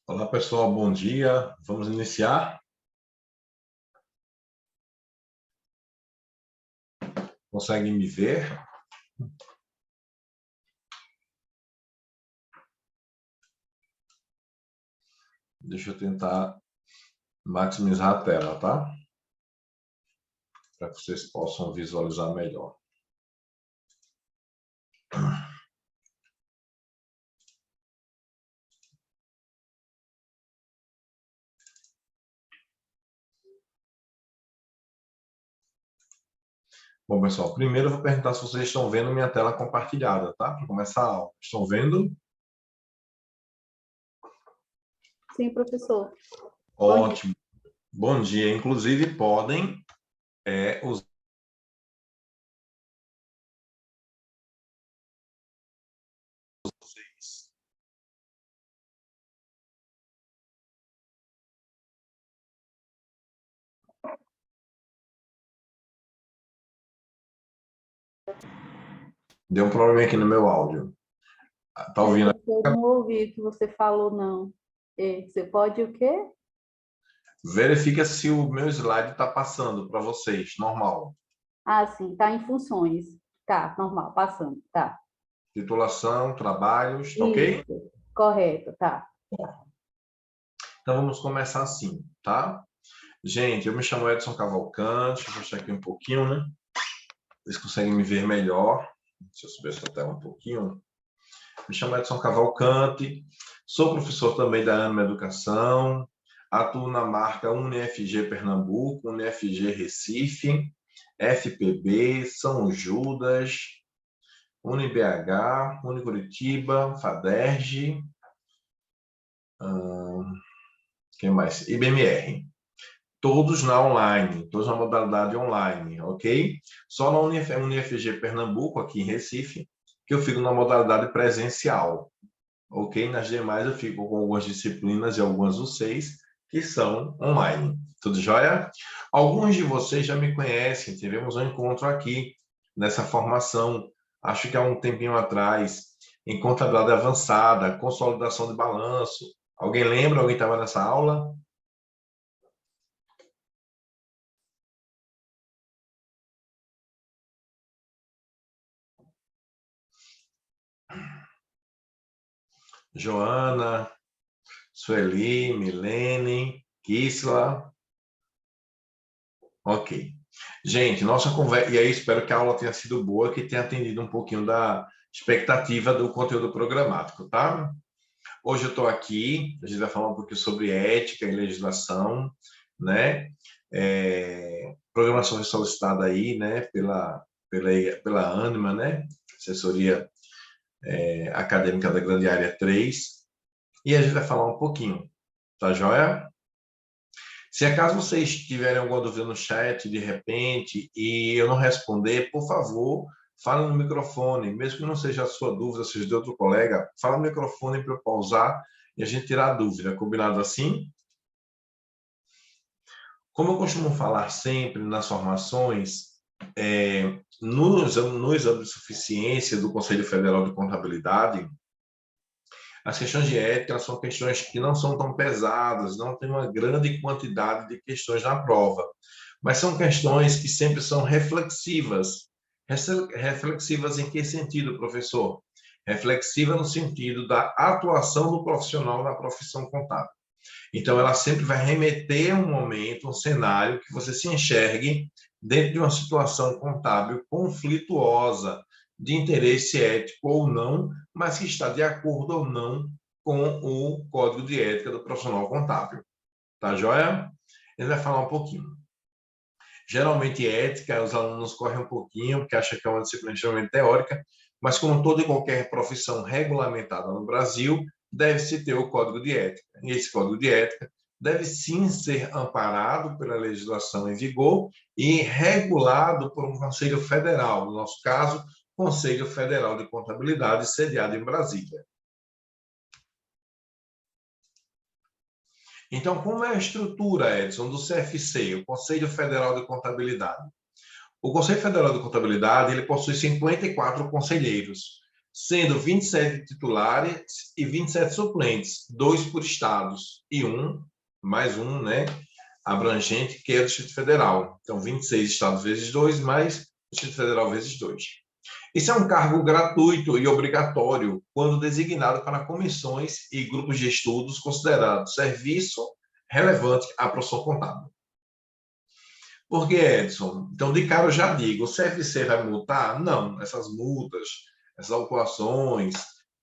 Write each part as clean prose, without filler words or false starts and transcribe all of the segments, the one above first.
Olá, pessoal, bom dia. Vamos iniciar? Conseguem me ver? Deixa eu tentar maximizar a tela, tá? Para que vocês possam visualizar melhor. Bom, pessoal, primeiro eu vou perguntar se vocês estão vendo minha tela compartilhada, tá? Para começar a aula. Estão vendo? Sim, professor. Ótimo. Bom dia. Inclusive, podem usar. Deu um problema aqui no meu áudio. Tá ouvindo? Eu não ouvi o que você falou, não. Você pode o quê? Verifica se o meu slide está passando para vocês, normal. Ah, sim, tá em funções. Tá, normal, passando, tá. Titulação, trabalhos, tá ok? Isso, correto, tá. Então vamos começar assim, tá? Gente, eu me chamo Edson Cavalcante, deixa eu fechar aqui um pouquinho, né? Vocês conseguem me ver melhor. Deixa eu subir essa tela um pouquinho. Me chamo Edson Cavalcante, sou professor também da Anima Educação, atuo na marca UniFG Pernambuco, UniFG Recife, FPB, São Judas, UniBH, Unicuritiba, FADERJ, quem mais? IBMR. Todos na online, todos na modalidade online, ok? Só na UniFG Pernambuco, aqui em Recife, que eu fico na modalidade presencial, ok? Nas demais eu fico com algumas disciplinas e algumas U6 que são online. Tudo jóia? Alguns de vocês já me conhecem, tivemos um encontro aqui nessa formação, acho que há um tempinho atrás, em contabilidade avançada, consolidação de balanço. Alguém lembra? Alguém estava nessa aula? Joana, Sueli, Milene, Kisla. Ok. Gente, nossa conversa. E aí, espero que a aula tenha sido boa, que tenha atendido um pouquinho da expectativa do conteúdo programático, tá? Hoje eu estou aqui, a gente vai falar um pouquinho sobre ética e legislação, né? Programação solicitada aí, né, pela Anima, né? Assessoria Acadêmica da Grande Área 3. E a gente vai falar um pouquinho, tá joia? Se acaso vocês tiverem alguma dúvida no chat, de repente, e eu não responder, por favor, fale no microfone, mesmo que não seja a sua dúvida, seja de outro colega, fala no microfone para eu pausar e a gente tirar a dúvida. Combinado assim? Como eu costumo falar sempre nas formações, no exame de suficiência do Conselho Federal de Contabilidade, as questões de ética são questões que não são tão pesadas, não tem uma grande quantidade de questões na prova, mas são questões que sempre são reflexivas. Reflexivas em que sentido, professor? Reflexiva no sentido da atuação do profissional na profissão contábil. Então, ela sempre vai remeter a um momento, um cenário que você se enxergue dentro de uma situação contábil conflituosa, de interesse ético ou não, mas que está de acordo ou não com o Código de Ética do Profissional Contábil. Tá joia? Ele vai falar um pouquinho. Geralmente, ética, os alunos correm um pouquinho, porque acham que é uma disciplina extremamente teórica, mas como toda e qualquer profissão regulamentada no Brasil, deve-se ter o Código de Ética. E esse Código de Ética deve sim ser amparado pela legislação em vigor e regulado por um Conselho Federal, no nosso caso, Conselho Federal de Contabilidade, sediado em Brasília. Então, como é a estrutura, Edson, do CFC, o Conselho Federal de Contabilidade? O Conselho Federal de Contabilidade ele possui 54 conselheiros. sendo 27 titulares e 27 suplentes, 2 por estados e mais um, né, abrangente, que é o Distrito Federal. Então, 26 estados vezes 2, mais o Distrito Federal vezes 2. Isso é um cargo gratuito e obrigatório quando designado para comissões e grupos de estudos considerados serviço relevante à profissão contábil. Por que, Edson? Então, de cara eu já digo, o CFC vai multar? Não, essas multas, essas autuações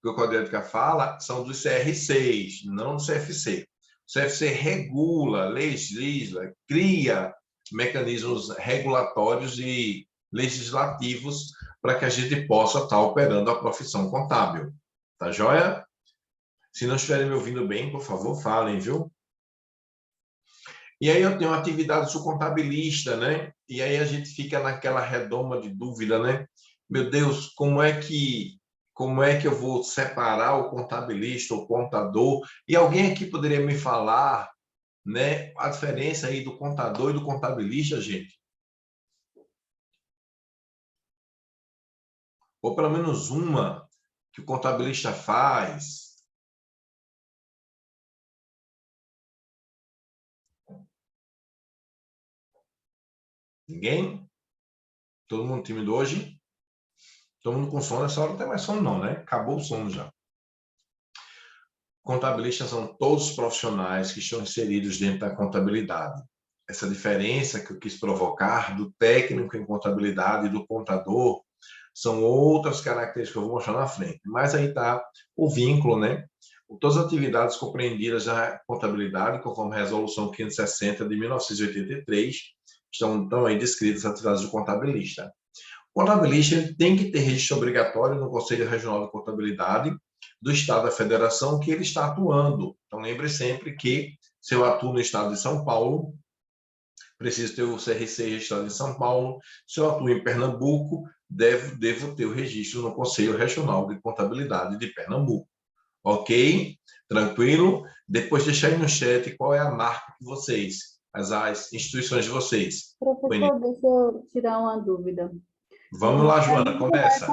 que o Código de Ética fala são dos CR6, não do CFC. O CFC regula, legisla, cria mecanismos regulatórios e legislativos para que a gente possa estar operando a profissão contábil. Tá joia? Se não estiverem me ouvindo bem, por favor, falem, viu? E aí eu tenho atividades do contabilista, né? E aí a gente fica naquela redoma de dúvida, né? Meu Deus, como é que eu vou separar o contabilista, o contador? E alguém aqui poderia me falar, né, a diferença aí do contador e do contabilista, gente? Ou pelo menos uma que o contabilista faz. Ninguém? Todo mundo tímido hoje? Todo mundo com sono? Essa hora não tem mais sono não, né? Acabou o sono já. Contabilistas são todos os profissionais que estão inseridos dentro da contabilidade. Essa diferença que eu quis provocar do técnico em contabilidade e do contador são outras características que eu vou mostrar na frente. Mas aí está o vínculo, né? Todas as atividades compreendidas na contabilidade, conforme a Resolução 560 de 1983, estão aí descritas as atividades do contabilista. O contabilista ele tem que ter registro obrigatório no Conselho Regional de Contabilidade do Estado da Federação que ele está atuando. Então, lembre sempre que, se eu atuo no Estado de São Paulo, preciso ter o CRC registrado em São Paulo. Se eu atuo em Pernambuco, devo ter o registro no Conselho Regional de Contabilidade de Pernambuco. Ok? Tranquilo? Depois deixa aí no chat qual é a marca de vocês, as instituições de vocês. Professor, deixa eu tirar uma dúvida. Vamos lá, Joana, começa.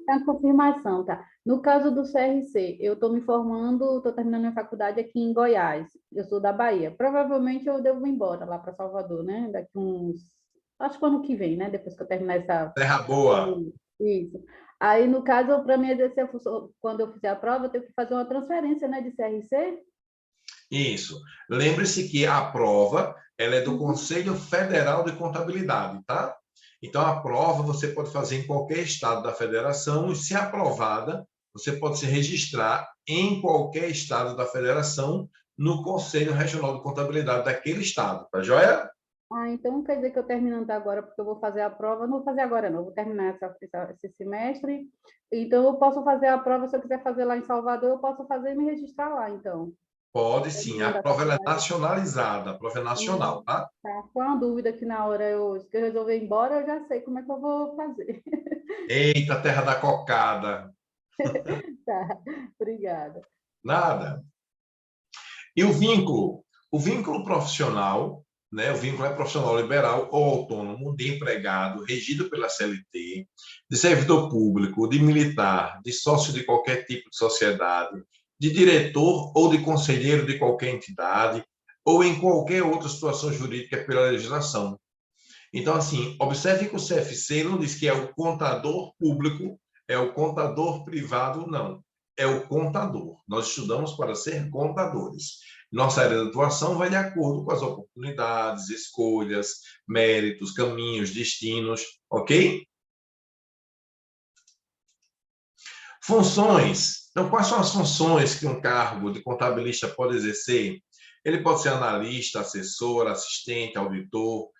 É a confirmação, tá? No caso do CRC, eu estou me formando, estou terminando minha faculdade aqui em Goiás. Eu sou da Bahia. Provavelmente eu devo ir embora lá para Salvador, né? Daqui uns... Acho que ano que vem, né? Depois que eu terminar essa... Terra Boa. Isso. Aí, no caso, para mim exercer, quando eu fizer a prova, eu tenho que fazer uma transferência, né, de CRC? Isso. Lembre-se que a prova ela é do Conselho Federal de Contabilidade, tá? Então, a prova você pode fazer em qualquer estado da federação e, se aprovada, você pode se registrar em qualquer estado da federação no Conselho Regional de Contabilidade daquele estado, tá joia? Ah, então quer dizer que eu terminando agora, porque eu vou fazer a prova, não vou fazer agora não, vou terminar esse semestre, então eu posso fazer a prova, se eu quiser fazer lá em Salvador, eu posso fazer e me registrar lá, então. Pode sim, a Terminando a prova ela é faculdade. nacionalizada, a prova é nacional, tá? Tá, com uma dúvida que na hora que eu resolver ir embora, eu já sei como é que eu vou fazer. Eita, terra da cocada. Tá, obrigada. Nada. E o vínculo? O vínculo profissional, né? O vínculo é profissional liberal ou autônomo de empregado, regido pela CLT, de servidor público, de militar, de sócio de qualquer tipo de sociedade, de diretor ou de conselheiro de qualquer entidade, ou em qualquer outra situação jurídica pela legislação. Então, assim, observe que o CFC não diz que é o contador público, é o contador privado, não. É o contador. Nós estudamos para ser contadores. Nossa área de atuação vai de acordo com as oportunidades, escolhas, méritos, caminhos, destinos, ok? Funções. Então, quais são as funções que um cargo de contabilista pode exercer? Ele pode ser analista, assessor, assistente, auditor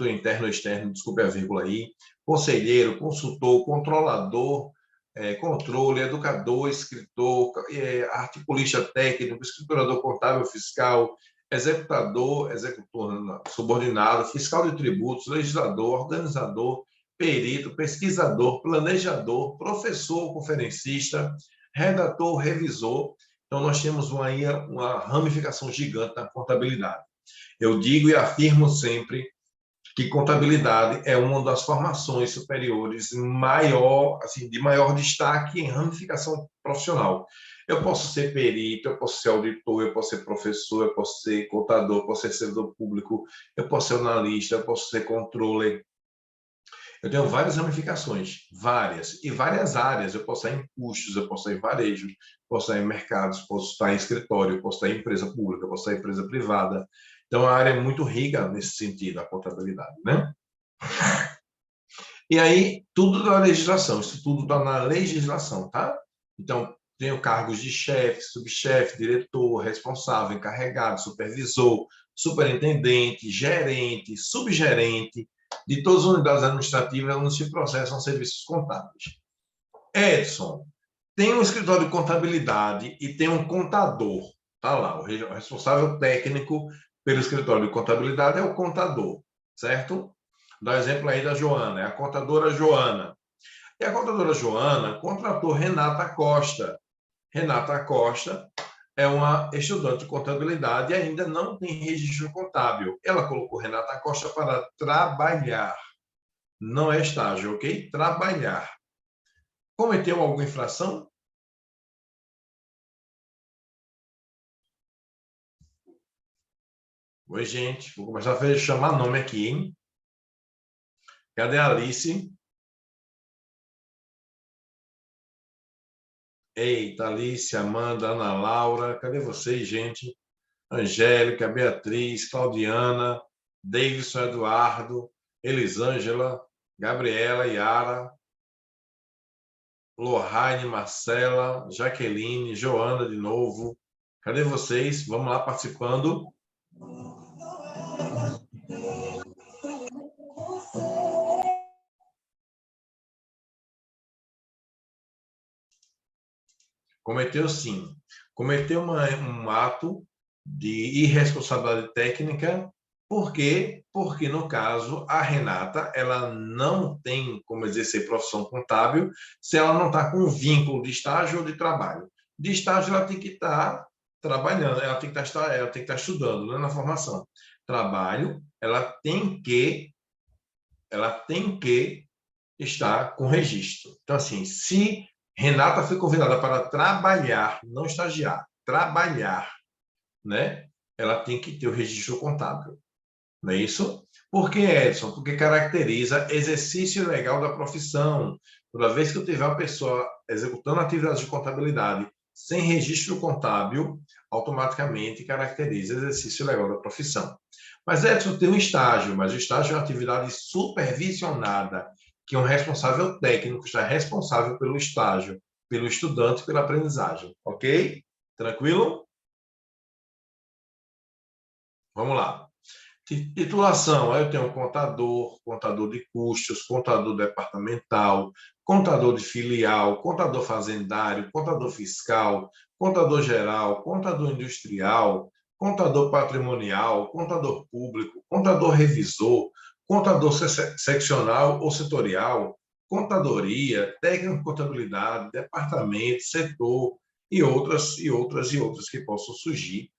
interno ou externo, desculpe a vírgula aí, conselheiro, consultor, controlador, controle, educador, escritor, articulista técnico, escriturador contábil fiscal, executor subordinado, fiscal de tributos, legislador, organizador, perito, pesquisador, planejador, professor, conferencista, redator, revisor. Então, nós temos uma ramificação gigante na contabilidade. Eu digo e afirmo sempre que contabilidade é uma das formações superiores maior, assim, de maior destaque em ramificação profissional. Eu posso ser perito, eu posso ser auditor, eu posso ser professor, eu posso ser contador, eu posso ser servidor público, eu posso ser analista, eu posso ser controller. Eu tenho várias ramificações, várias, e várias áreas. Eu posso estar em custos, eu posso estar em varejo, posso estar em mercados, posso estar em escritório, posso estar em empresa pública, posso estar em empresa privada. Então, a área é muito rica nesse sentido, a contabilidade, né? E aí, tudo da legislação, isso tudo está na legislação, tá? Então, tenho cargos de chefe, subchefe, diretor, responsável, encarregado, supervisor, superintendente, gerente, subgerente, de todas as unidades administrativas onde se processam serviços contábeis. Edson, tem um escritório de contabilidade e tem um contador, tá lá, o responsável técnico pelo escritório de contabilidade é o contador, certo? Dá exemplo aí da Joana, é a contadora Joana. E a contadora Joana contratou Renata Costa. Renata Costa é uma estudante de contabilidade e ainda não tem registro contábil. Ela colocou Renata Costa para trabalhar. Não é estágio, ok? Trabalhar. Cometeu alguma infração? Oi, gente. Vou começar a chamar nome aqui, hein? Cadê a Alice? Eita, Alice, Amanda, Ana Laura. Cadê vocês, gente? Angélica, Beatriz, Claudiana, Davidson Eduardo, Elisângela, Gabriela, Yara, Lohane, Marcela, Jaqueline, Joana de novo. Cadê vocês? Vamos lá participando. Cometeu sim. Cometeu um ato de irresponsabilidade técnica. Por quê? Porque, no caso, a Renata ela não tem como exercer profissão contábil se ela não está com vínculo de estágio ou de trabalho. De estágio, ela tem que estar trabalhando, ela tem que estar estudando, né, na formação. Trabalho, ela tem que estar com registro. Então, assim, se Renata foi convidada para trabalhar, não estagiar, trabalhar, né? Ela tem que ter o registro contábil. Não é isso? Por que, Edson? Porque caracteriza exercício legal da profissão. Toda vez que eu tiver uma pessoa executando atividades de contabilidade sem registro contábil, automaticamente caracteriza exercício legal da profissão. Mas, Edson, tem um estágio, mas o estágio é uma atividade supervisionada, que um responsável técnico está responsável pelo estágio, pelo estudante, pela aprendizagem. Ok? Tranquilo? Vamos lá. Titulação, aí eu tenho contador, contador de custos, contador departamental, contador de filial, contador fazendário, contador fiscal, contador geral, contador industrial, contador patrimonial, contador público, contador revisor, contador seccional ou setorial, contadoria, técnico de contabilidade, departamento, setor e outras que possam surgir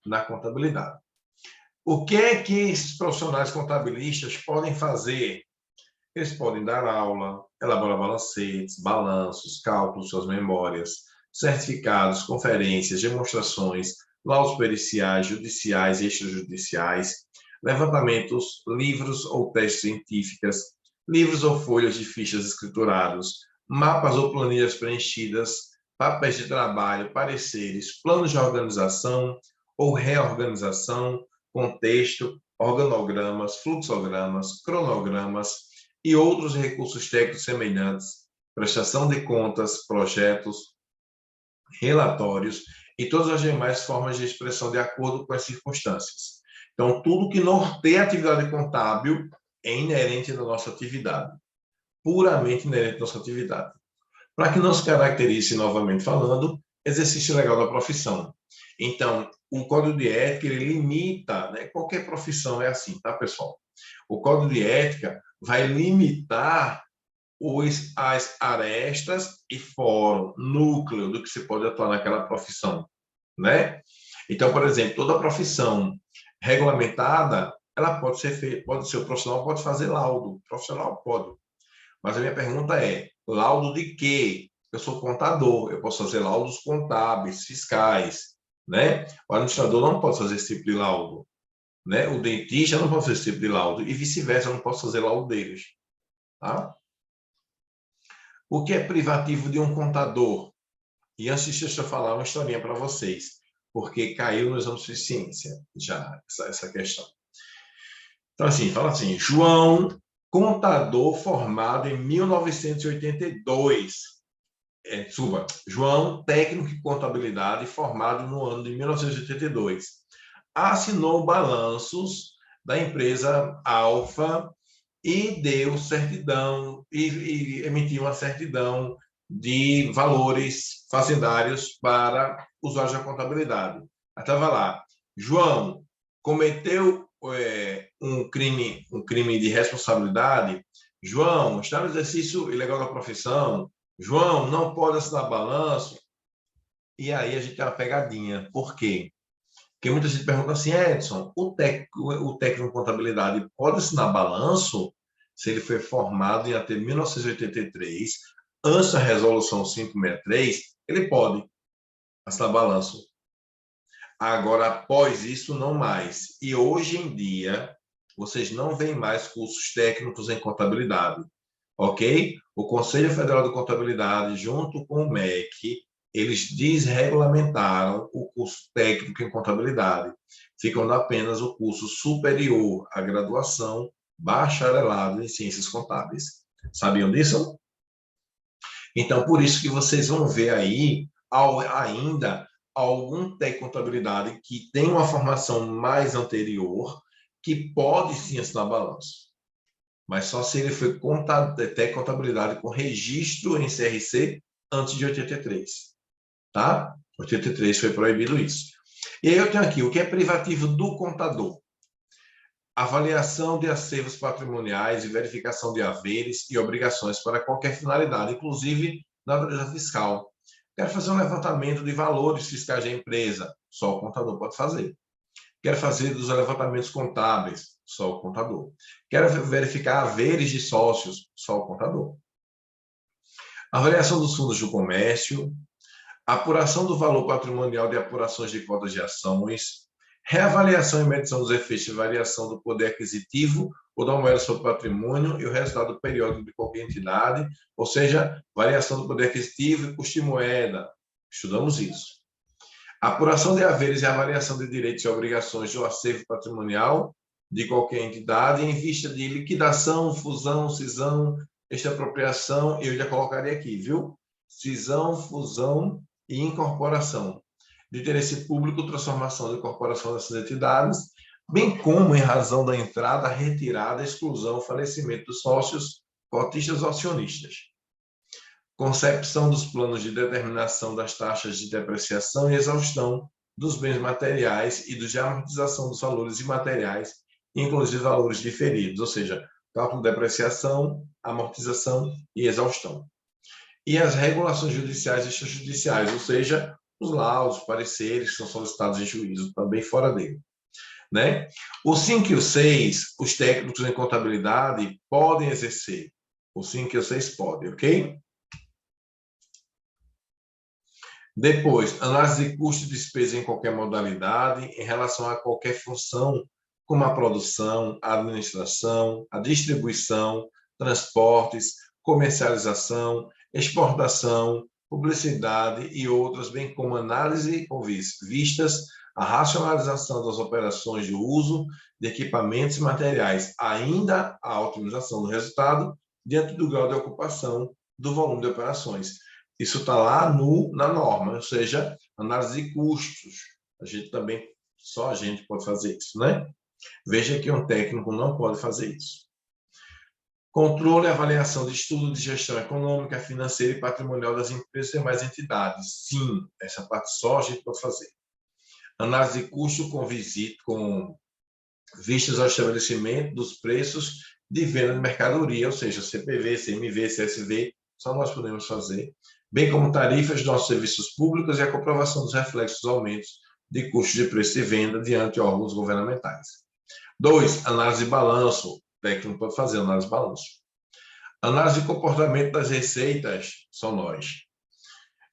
na contabilidade. O que é que esses profissionais contabilistas podem fazer? Eles podem dar aula, elaborar balancetes, balanços, cálculos, suas memórias, certificados, conferências, demonstrações, laudos periciais, judiciais e extrajudiciais, levantamentos, livros ou testes científicas, livros ou folhas de fichas escriturados, mapas ou planilhas preenchidas, papéis de trabalho, pareceres, planos de organização ou reorganização, contexto, organogramas, fluxogramas, cronogramas e outros recursos técnicos semelhantes, prestação de contas, projetos, relatórios e todas as demais formas de expressão de acordo com as circunstâncias. Então, tudo que norteia a atividade contábil é inerente à nossa atividade, puramente inerente à nossa atividade. Para que não se caracterize, novamente falando, exercício legal da profissão. Então, o Código de Ética, ele limita, né? Qualquer profissão é assim, tá, pessoal? O Código de Ética vai limitar as arestas e fórum, núcleo do que se pode atuar naquela profissão, né? Então, por exemplo, toda profissão regulamentada, ela pode ser feita, pode ser, o profissional pode fazer laudo, o profissional pode. Mas a minha pergunta é, laudo de quê? Eu sou contador, eu posso fazer laudos contábeis, fiscais, né? O administrador não pode fazer esse tipo de laudo, né? O dentista não pode fazer esse tipo de laudo, e vice-versa, eu não posso fazer laudo deles, tá? O que é privativo de um contador? E antes deixa eu falar uma historinha para vocês, porque caiu no exame de suficiência já essa questão. Então, assim, fala assim, João, contador formado em 1982. Desculpa, João, técnico em contabilidade, formado no ano de 1982. Assinou balanços da empresa Alfa e deu certidão, e emitiu uma certidão de valores fazendários para usuários da contabilidade. Estava lá, João cometeu um crime de responsabilidade. João está no exercício ilegal da profissão. João não pode assinar balanço. E aí a gente tem uma pegadinha. Por quê? Porque muita gente pergunta assim, Edson, o técnico em contabilidade pode assinar balanço se ele foi formado em até 1983, antes da resolução 563, ele pode assinar balanço. Agora, após isso, não mais. E hoje em dia, vocês não veem mais cursos técnicos em contabilidade, ok? O Conselho Federal de Contabilidade, junto com o MEC, eles desregulamentaram o curso técnico em contabilidade, ficando apenas o curso superior à graduação, bacharelado em ciências contábeis. Sabiam disso? Então, por isso que vocês vão ver aí ainda algum técnico em contabilidade que tem uma formação mais anterior, que pode sim assinar balanço. Mas só se ele foi técnico contabilidade com registro em CRC antes de 83. Tá? 83 foi proibido isso. E aí eu tenho aqui o que é privativo do contador. Avaliação de acervos patrimoniais e verificação de haveres e obrigações para qualquer finalidade, inclusive natureza fiscal. Quero fazer um levantamento de valores fiscais da empresa, só o contador pode fazer. Quero fazer os levantamentos contábeis, só o contador. Quero verificar haveres de sócios, só o contador. Avaliação dos fundos do comércio, apuração do valor patrimonial de apurações de cotas de ações, reavaliação e medição dos efeitos de variação do poder aquisitivo ou da moeda sobre o patrimônio e o resultado periódico de qualquer entidade, ou seja, variação do poder aquisitivo e custo de moeda. Estudamos isso. Apuração de haveres e avaliação de direitos e obrigações do acervo patrimonial de qualquer entidade em vista de liquidação, fusão, cisão, extrapropriação, eu já colocaria aqui, viu? Cisão, fusão e incorporação de interesse público, transformação de incorporação dessas entidades, bem como em razão da entrada, retirada, exclusão, falecimento dos sócios, cotistas ou acionistas. Concepção dos planos de determinação das taxas de depreciação e exaustão dos bens materiais e de amortização dos valores imateriais, inclusive valores diferidos, ou seja, cálculo de depreciação, amortização e exaustão. E as regulações judiciais e extrajudiciais, ou seja, os laudos, pareceres que são solicitados em juízo, também fora dele. Né? O 5 e o 6, os técnicos em contabilidade podem exercer. O 5 e o 6 podem, ok? Depois, análise de custo e despesa em qualquer modalidade, em relação a qualquer função, como a produção, a administração, a distribuição, transportes, comercialização, exportação, publicidade e outras, bem como análise com vistas à racionalização das operações de uso de equipamentos e materiais, ainda a otimização do resultado diante do grau de ocupação do volume de operações. Isso está lá na norma, ou seja, análise de custos. A gente também, só a gente pode fazer isso, né? Veja que um técnico não pode fazer isso. Controle e avaliação de estudo de gestão econômica, financeira e patrimonial das empresas e demais entidades. Sim, essa parte só a gente pode fazer. Análise de custo com vistas ao estabelecimento dos preços de venda de mercadoria, ou seja, CPV, CMV, CSV, só nós podemos fazer, bem como tarifas de nossos serviços públicos e a comprovação dos reflexos dos aumentos de custos de preço de venda diante de órgãos governamentais. 2, análise de balanço. O técnico pode fazer análise de balanço. Análise de comportamento das receitas, são nós.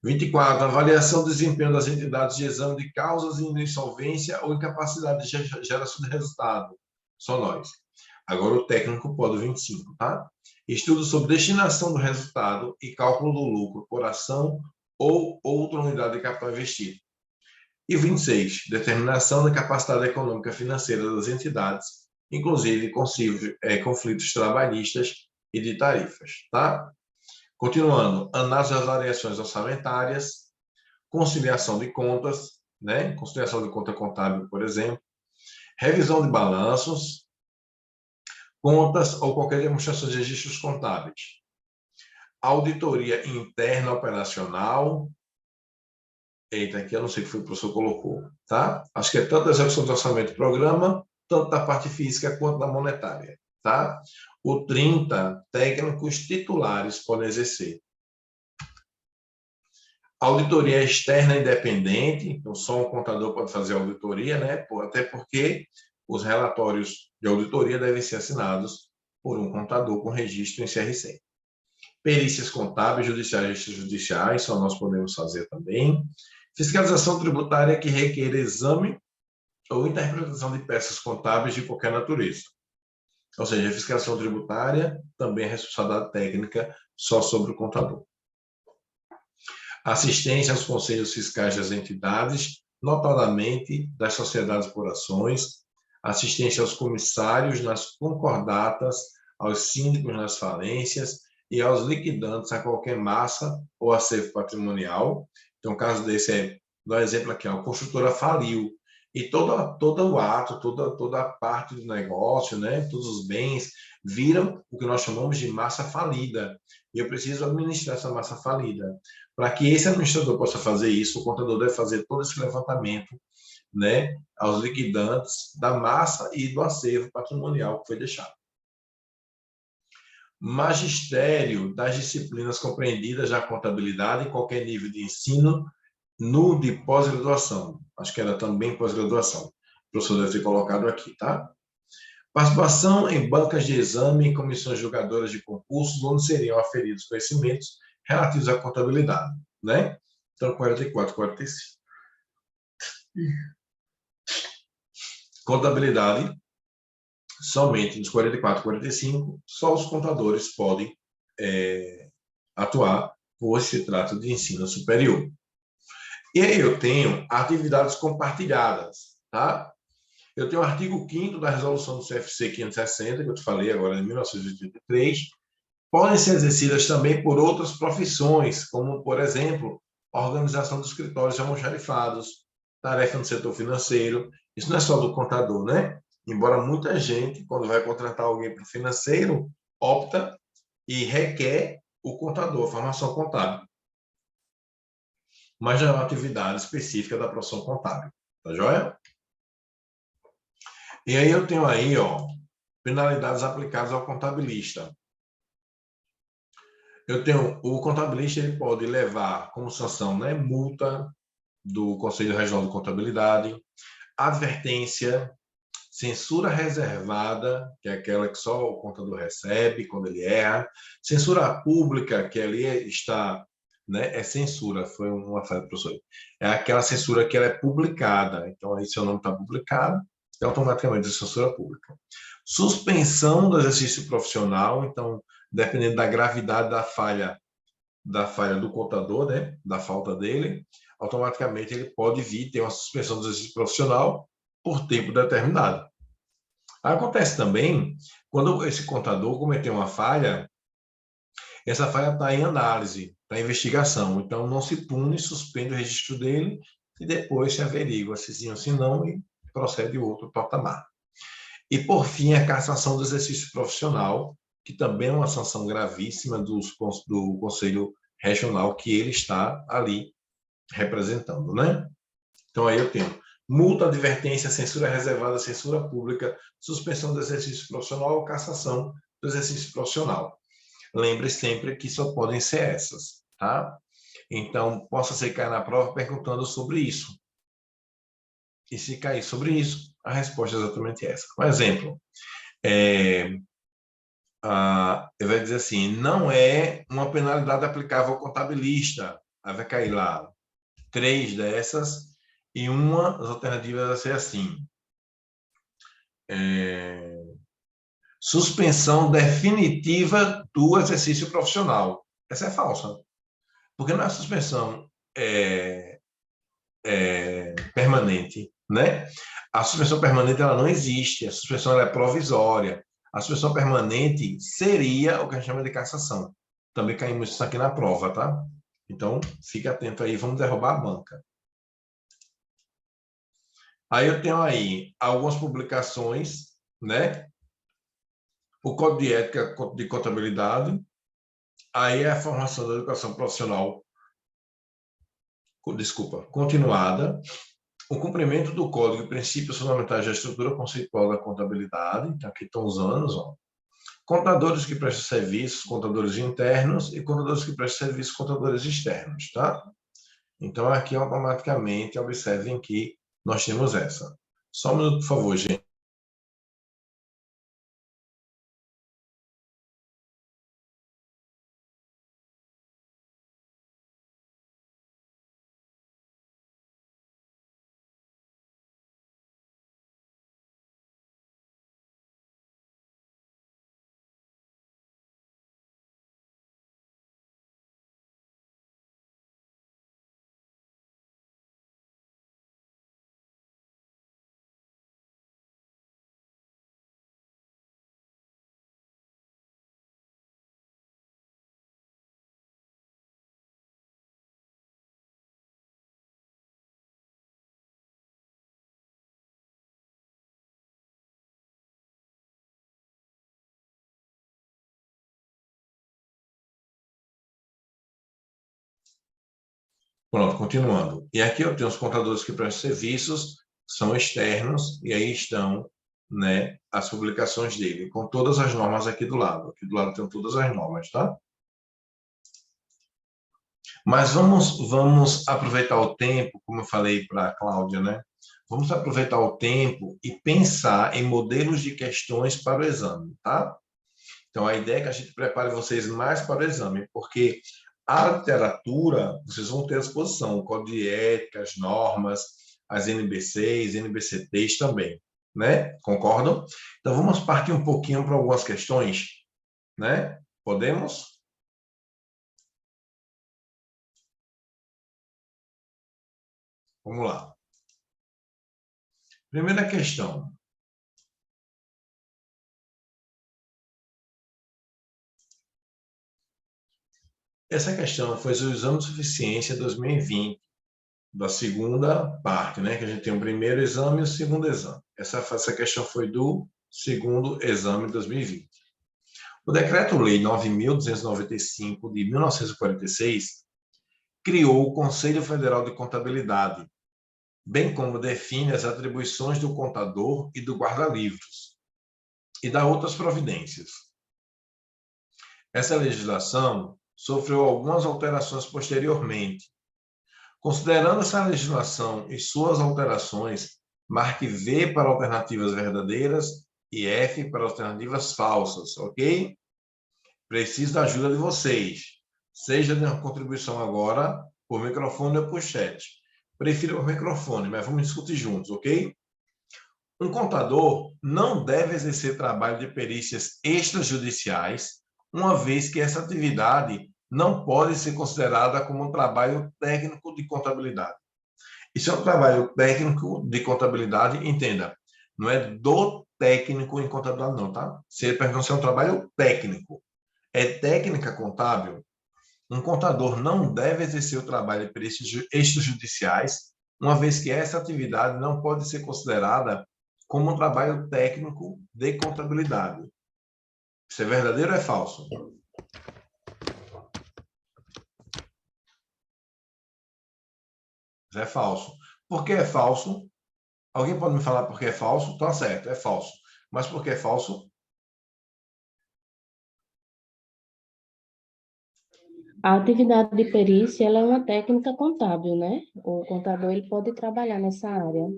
24, avaliação do desempenho das entidades de exame de causas de insolvência ou incapacidade de geração de resultado, são nós. Agora o técnico pode 25, tá? Estudo sobre destinação do resultado e cálculo do lucro por ação ou outra unidade de capital investido. E 26, determinação da capacidade econômica financeira das entidades, inclusive conflitos trabalhistas e de tarifas, tá? Continuando, análise das variações orçamentárias, conciliação de contas, né? Conciliação de conta contábil, por exemplo, revisão de balanços, contas ou qualquer demonstração de registros contábeis, auditoria interna operacional. Eita, aqui eu não sei o que foi que o professor colocou, tá? Acho que é tanto da execução do orçamento do programa, tanto da parte física quanto da monetária, tá? O 30, técnicos titulares podem exercer. Auditoria externa independente, então só um contador pode fazer auditoria, né? Até porque os relatórios de auditoria devem ser assinados por um contador com registro em CRC. Perícias contábeis, judiciais e extrajudiciais, só nós podemos fazer também. Fiscalização tributária que requer exame ou interpretação de peças contábeis de qualquer natureza. Ou seja, a fiscalização tributária também é responsabilidade técnica só sobre o contador. Assistência aos conselhos fiscais das entidades, notadamente das sociedades por ações, assistência aos comissários nas concordatas, aos síndicos nas falências e aos liquidantes a qualquer massa ou acervo patrimonial. Então, o caso desse é, dá um exemplo aqui, a construtora faliu, e todo o ato, toda a parte do negócio, né, todos os bens, viram o que nós chamamos de massa falida. E eu preciso administrar essa massa falida. Para que esse administrador possa fazer isso, o contador deve fazer todo esse levantamento, né, aos liquidantes da massa e do acervo patrimonial que foi deixado. Magistério das disciplinas compreendidas na contabilidade em qualquer nível de ensino, no de pós-graduação. Acho que era também pós-graduação. O professor deve ter colocado aqui, tá? Participação em bancas de exame e comissões julgadoras de concursos, onde seriam aferidos conhecimentos relativos à contabilidade, né? Então, 44, 45. Contabilidade, somente nos 44, 45, só os contadores podem atuar, pois se trata de ensino superior. E aí eu tenho atividades compartilhadas, tá? Eu tenho o artigo 5º da resolução do CFC 560, que eu te falei agora, de 1983, podem ser exercidas também por outras profissões, como, por exemplo, a organização dos escritórios de almoxarifados, tarefa no setor financeiro. Isso não é só do contador, né? Embora muita gente, quando vai contratar alguém para o financeiro, opta e requer o contador, a formação contábil. Mas já é uma atividade específica da profissão contábil, tá joia? E aí eu tenho aí, ó, penalidades aplicadas ao contabilista. Eu tenho, o contabilista ele pode levar como sanção, né, multa do Conselho Regional de Contabilidade, advertência, censura reservada, que é aquela que só o contador recebe quando ele erra, censura pública, que ali está, né, é censura, foi uma frase do professor, é aquela censura que ela é publicada, então aí seu nome está publicado, é automaticamente censura pública. Suspensão do exercício profissional, então, dependendo da gravidade da falha do contador, né, da falta dele, automaticamente ele pode vir ter uma suspensão do exercício profissional por tempo determinado. Acontece também, quando esse contador cometeu uma falha, essa falha está em análise, está em investigação, então não se pune, suspende o registro dele e depois se averigua se sim ou se não e procede outro patamar. E, por fim, a cassação do exercício profissional, que também é uma sanção gravíssima do Conselho Regional que ele está ali representando, né? Então, aí eu tenho multa, advertência, censura reservada, censura pública, suspensão do exercício profissional ou cassação do exercício profissional. Lembre sempre que só podem ser essas, tá? Então, possa ser cair na prova perguntando sobre isso. E se cair sobre isso, a resposta é exatamente essa. Um exemplo, ele vai dizer assim, não é uma penalidade aplicável ao contabilista. Aí vai cair lá 3 dessas, e uma das alternativas vai ser assim. Suspensão definitiva do exercício profissional. Essa é falsa. Porque não é suspensão permanente, né? A suspensão permanente ela não existe, a suspensão ela é provisória. A suspensão permanente seria o que a gente chama de cassação. Também caímos isso aqui na prova, tá? Então, fique atento aí, vamos derrubar a banca. Aí eu tenho aí algumas publicações, né? O Código de Ética de Contabilidade, aí é a formação da educação profissional, desculpa, continuada, o cumprimento do Código e Princípios Fundamentais da Estrutura Conceitual da Contabilidade, então aqui estão os anos, ó. Contadores que prestam serviços, contadores internos, e contadores que prestam serviços, contadores externos, tá? Então, aqui automaticamente, observem que nós temos essa. Só um minuto, por favor, gente. Pronto, continuando. E aqui eu tenho os contadores que prestam serviços, são externos, e aí estão, né, as publicações dele, com todas as normas aqui do lado. Aqui do lado tem todas as normas, tá? Mas vamos aproveitar o tempo, como eu falei para a Cláudia, né? Vamos aproveitar o tempo e pensar em modelos de questões para o exame, tá? Então, a ideia é que a gente prepare vocês mais para o exame, porque a literatura, vocês vão ter à disposição, o Código de Ética, as normas, as NBCs, NBCTs também, né? Concordam? Então, vamos partir um pouquinho para algumas questões, né? Podemos? Vamos lá. Primeira questão. Essa questão foi o exame de suficiência 2020, da segunda parte, né? Que a gente tem o primeiro exame e o segundo exame. Essa questão foi do segundo exame de 2020. O Decreto-Lei 9.295, de 1946, criou o Conselho Federal de Contabilidade, bem como define as atribuições do contador e do guarda-livros, e dá outras providências. Essa legislação sofreu algumas alterações posteriormente. Considerando essa legislação e suas alterações, marque V para alternativas verdadeiras e F para alternativas falsas, ok? Preciso da ajuda de vocês. Seja de uma contribuição agora, por microfone ou por chat. Prefiro o microfone, mas vamos discutir juntos, ok? Um contador não deve exercer trabalho de perícias extrajudiciais, uma vez que essa atividade não pode ser considerada como um trabalho técnico de contabilidade. Isso é um trabalho técnico de contabilidade, entenda, não é do técnico em contabilidade não, tá? Se ele pergunta se é um trabalho técnico, é técnica contábil, um contador não deve exercer o trabalho de perícias extrajudiciais, uma vez que essa atividade não pode ser considerada como um trabalho técnico de contabilidade. Isso é verdadeiro ou é falso? Isso é falso. Por que é falso? Alguém pode me falar por que é falso? Tá certo, é falso. Mas por que é falso? A atividade de perícia, ela é uma técnica contábil, né? O contador, ele pode trabalhar nessa área.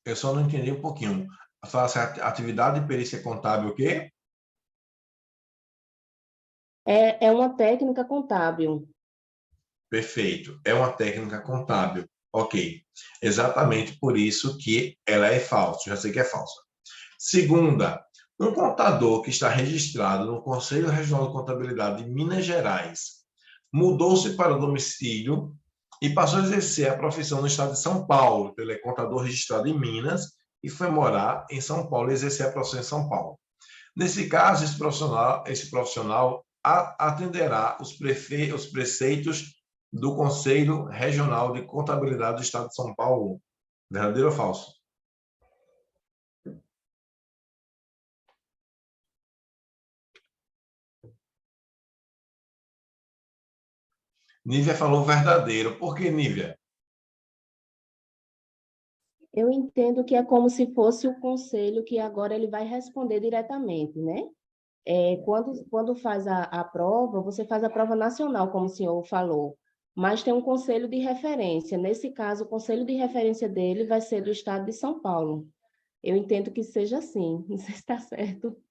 Eu só não entendi um pouquinho. Fala assim, atividade de perícia contábil o quê? É uma técnica contábil. Perfeito. É uma técnica contábil. Ok. Exatamente por isso que ela é falsa. Já sei que é falsa. Segunda, um contador que está registrado no Conselho Regional de Contabilidade de Minas Gerais mudou-se para o domicílio e passou a exercer a profissão no estado de São Paulo. Ele é contador registrado em Minas e foi morar em São Paulo e exercer a profissão em São Paulo. Nesse caso, esse profissional atenderá os preceitos do Conselho Regional de Contabilidade do Estado de São Paulo. Verdadeiro ou falso? Nívia falou verdadeiro. Por que, Nívia? Eu entendo que é como se fosse o conselho que agora ele vai responder diretamente, né? Quando faz a prova, você faz a prova nacional, como o senhor falou, mas tem um conselho de referência. Nesse caso, o conselho de referência dele vai ser do estado de São Paulo. Eu entendo que seja assim, não sei se está certo.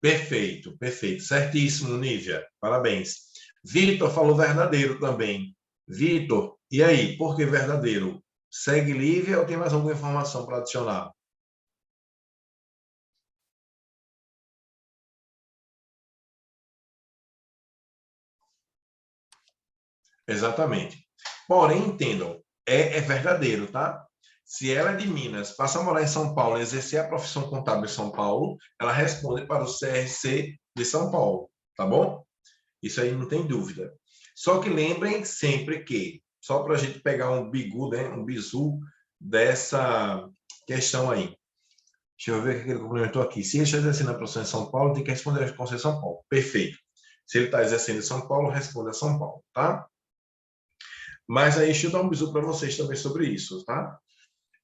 Perfeito, perfeito. Certíssimo, Nívia. Parabéns. Vitor falou verdadeiro também. Vitor, e aí, por que verdadeiro? Segue Lívia ou tem mais alguma informação para adicionar? Exatamente. Porém, entendam, é verdadeiro, tá? Se ela é de Minas, passa a morar em São Paulo e exercer a profissão contábil em São Paulo, ela responde para o CRC de São Paulo, tá bom? Isso aí não tem dúvida. Só que lembrem sempre que, só para a gente pegar um bigu, né, um bizu dessa questão aí. Deixa eu ver o que ele complementou aqui. Se ele está exercendo a profissão em São Paulo, tem que responder a resposta em São Paulo. Perfeito. Se ele está exercendo em São Paulo, responde a São Paulo, tá? Mas aí, deixa eu dar um bisu para vocês também sobre isso, tá?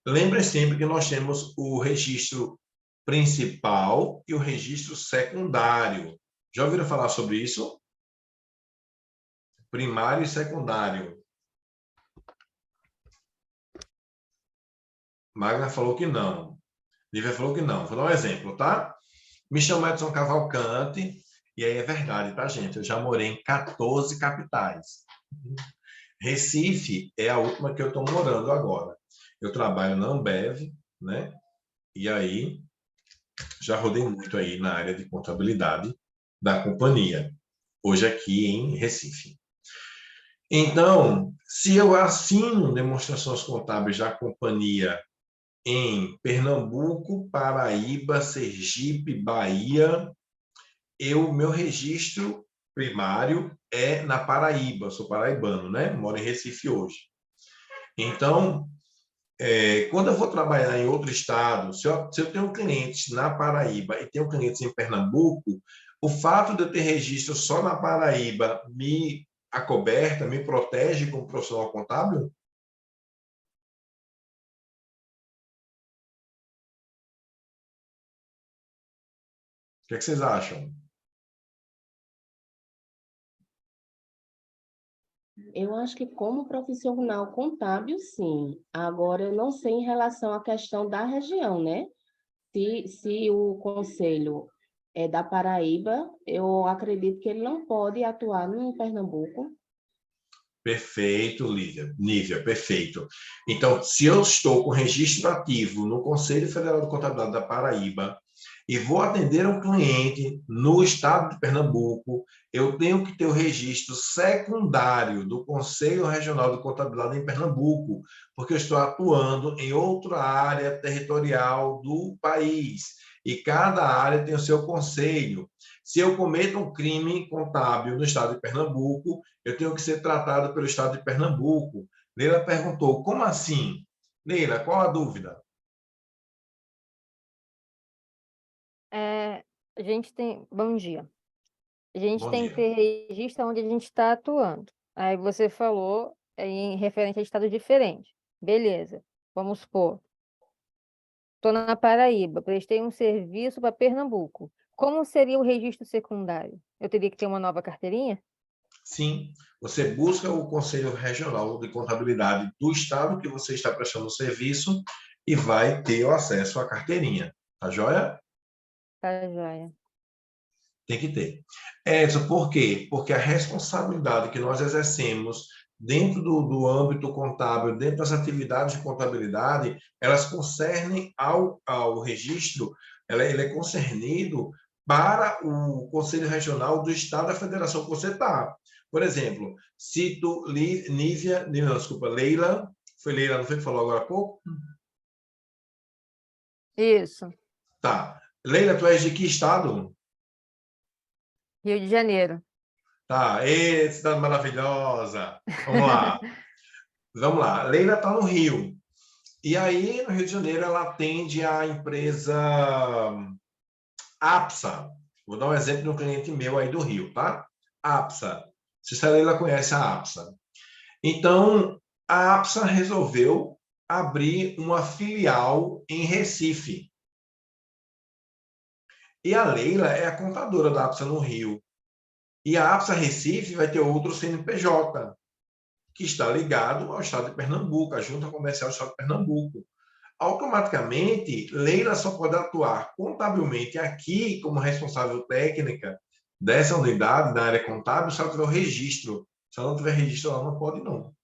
Lembrem sempre que nós temos o registro principal e o registro secundário. Já ouviram falar sobre isso? Primário e secundário. Magna falou que não. Lívia falou que não. Vou dar um exemplo, tá? Me chamo Edson Cavalcante, e aí é verdade, tá, gente? Eu já morei em 14 capitais. Recife é a última que eu estou morando agora. Eu trabalho na Ambev, né? E aí já rodei muito aí na área de contabilidade da companhia, hoje aqui em Recife. Então, se eu assino demonstrações contábeis da companhia em Pernambuco, Paraíba, Sergipe, Bahia, meu registro primário é na Paraíba, sou paraibano, né? Moro em Recife hoje. Então, quando eu vou trabalhar em outro estado, se eu tenho clientes na Paraíba e tenho clientes em Pernambuco, o fato de eu ter registro só na Paraíba me acoberta, me protege como profissional contábil? O que é que vocês acham? Eu acho que como profissional contábil, sim. Agora, eu não sei em relação à questão da região, né? Se o conselho é da Paraíba, eu acredito que ele não pode atuar em Pernambuco. Perfeito, Nívia, perfeito. Então, se eu estou com registro ativo no Conselho Federal de Contabilidade da Paraíba e vou atender um cliente no estado de Pernambuco, eu tenho que ter o registro secundário do Conselho Regional de Contabilidade em Pernambuco, porque eu estou atuando em outra área territorial do país. E cada área tem o seu conselho. Se eu cometo um crime contábil no estado de Pernambuco, eu tenho que ser tratado pelo estado de Pernambuco. Leila perguntou, como assim? Leila, qual a dúvida? A gente tem. Bom dia. A gente Bom tem que dia. ter registro onde a gente está atuando. Aí você falou em referente a estados diferentes. Beleza. Vamos supor. Estou na Paraíba, prestei um serviço para Pernambuco. Como seria o registro secundário? Eu teria que ter uma nova carteirinha? Sim, você busca o Conselho Regional de Contabilidade do estado que você está prestando o serviço e vai ter o acesso à carteirinha. Tá joia? Tá joia. Tem que ter. Edson, por quê? Porque a responsabilidade que nós exercemos dentro do âmbito contábil, dentro das atividades de contabilidade, elas concernem ao registro, ele é concernido para o Conselho Regional do Estado da Federação que você está. Por exemplo, cito Leila, foi Leila, não foi que falou agora há pouco? Isso. Tá. Leila, tu és de que estado? Rio de Janeiro. Tá, cidade maravilhosa. Vamos lá. Vamos lá. Leila está no Rio. E aí, no Rio de Janeiro, ela atende a empresa APSA. Vou dar um exemplo de um cliente meu aí do Rio, tá? APSA. Se a Leila conhece a APSA. Então, a APSA resolveu abrir uma filial em Recife. E a Leila é a contadora da APSA no Rio. E a APSA Recife vai ter outro CNPJ, que está ligado ao Estado de Pernambuco, à Junta Comercial do Estado de Pernambuco. Automaticamente, Leila só pode atuar contabilmente aqui como responsável técnica dessa unidade da área contábil se ela tiver o registro. Se ela não tiver registro, ela não pode, não.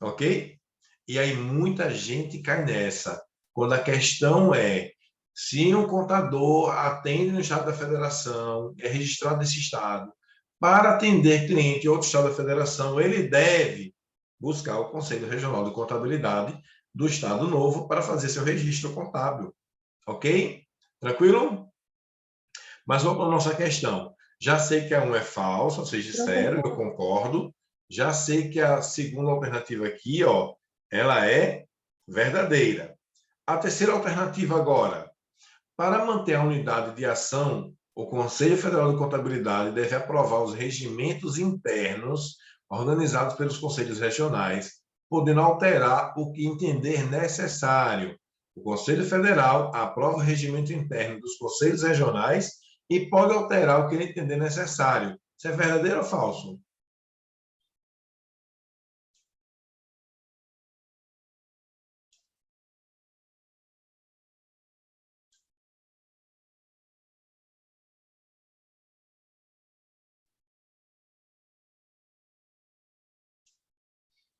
Ok? E aí muita gente cai nessa. Quando a questão é se um contador atende no Estado da Federação, é registrado nesse Estado, para atender cliente em outro Estado da Federação, ele deve buscar o Conselho Regional de Contabilidade do Estado Novo para fazer seu registro contábil. Ok? Tranquilo? Mas vamos para a nossa questão. Já sei que a 1 é falsa, ou seja, zero, eu concordo. Já sei que a segunda alternativa aqui, ó, ela é verdadeira. A terceira alternativa agora. Para manter a unidade de ação, o Conselho Federal de Contabilidade deve aprovar os regimentos internos organizados pelos conselhos regionais, podendo alterar o que entender necessário. O Conselho Federal aprova o regimento interno dos conselhos regionais e pode alterar o que ele entender necessário. Isso é verdadeiro ou falso?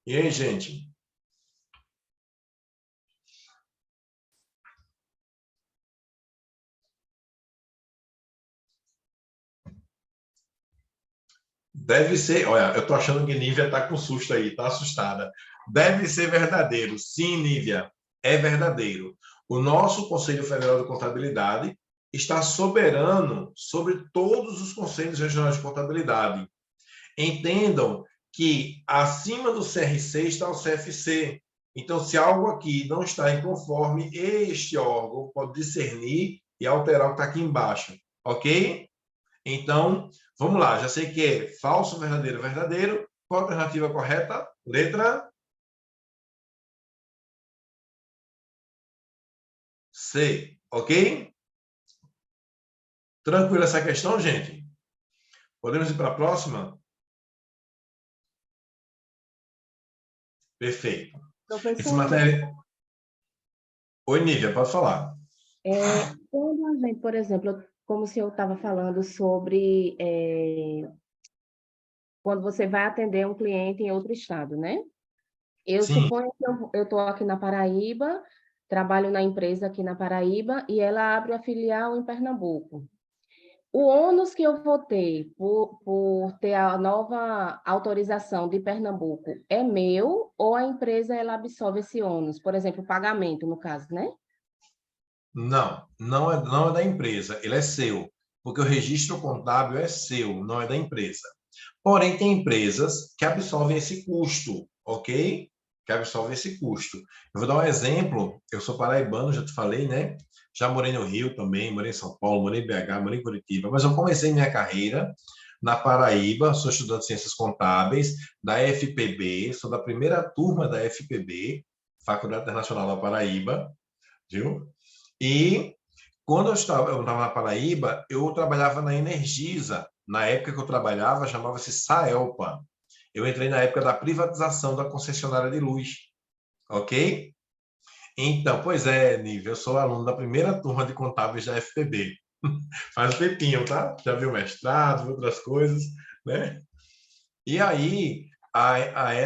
E aí, gente? Deve ser, olha, eu tô achando que Nívia tá com susto aí, tá assustada. Deve ser verdadeiro. Sim, Nívia, é verdadeiro. O nosso Conselho Federal de Contabilidade está soberano sobre todos os conselhos regionais de contabilidade. Entendam que acima do CRC está o CFC. Então, se algo aqui não está em conforme, este órgão pode discernir e alterar o que está aqui embaixo. Ok? Então, vamos lá. Já sei que é falso, verdadeiro, verdadeiro. Qual a alternativa correta? Letra C. Ok? Tranquilo essa questão, gente? Podemos ir para a próxima? Perfeito. Esse Professor, matéria... Oi, Nívia, pode falar. quando a gente, por exemplo, como o senhor estava falando sobre quando você vai atender um cliente em outro estado, né? Eu Sim. suponho que eu estou aqui na Paraíba, trabalho na empresa aqui na Paraíba e ela abre a filial em Pernambuco. O ônus que eu vou ter por ter a nova autorização de Pernambuco é meu ou a empresa ela absorve esse ônus? Por exemplo, o pagamento, no caso, né? Não é da empresa, ele é seu, porque o registro contábil é seu, não é da empresa. Porém, tem empresas que absorvem esse custo, ok? Que absorvem esse custo. Eu vou dar um exemplo, eu sou paraibano, já te falei, né? Já morei no Rio também, morei em São Paulo, morei em BH, morei em Curitiba, mas eu comecei minha carreira na Paraíba, sou estudante de Ciências Contábeis, da FPB, sou da primeira turma da FPB, Faculdade Internacional da Paraíba, viu? E quando eu estava na Paraíba, eu trabalhava na Energisa. Na época que eu trabalhava, chamava-se Saelpa. Eu entrei na época da privatização da concessionária de luz. Ok? Então, pois é, Nível, eu sou aluno da primeira turma de contábeis da FPB. Faz um tempinho, tá? Já viu mestrado, outras coisas, né? E aí,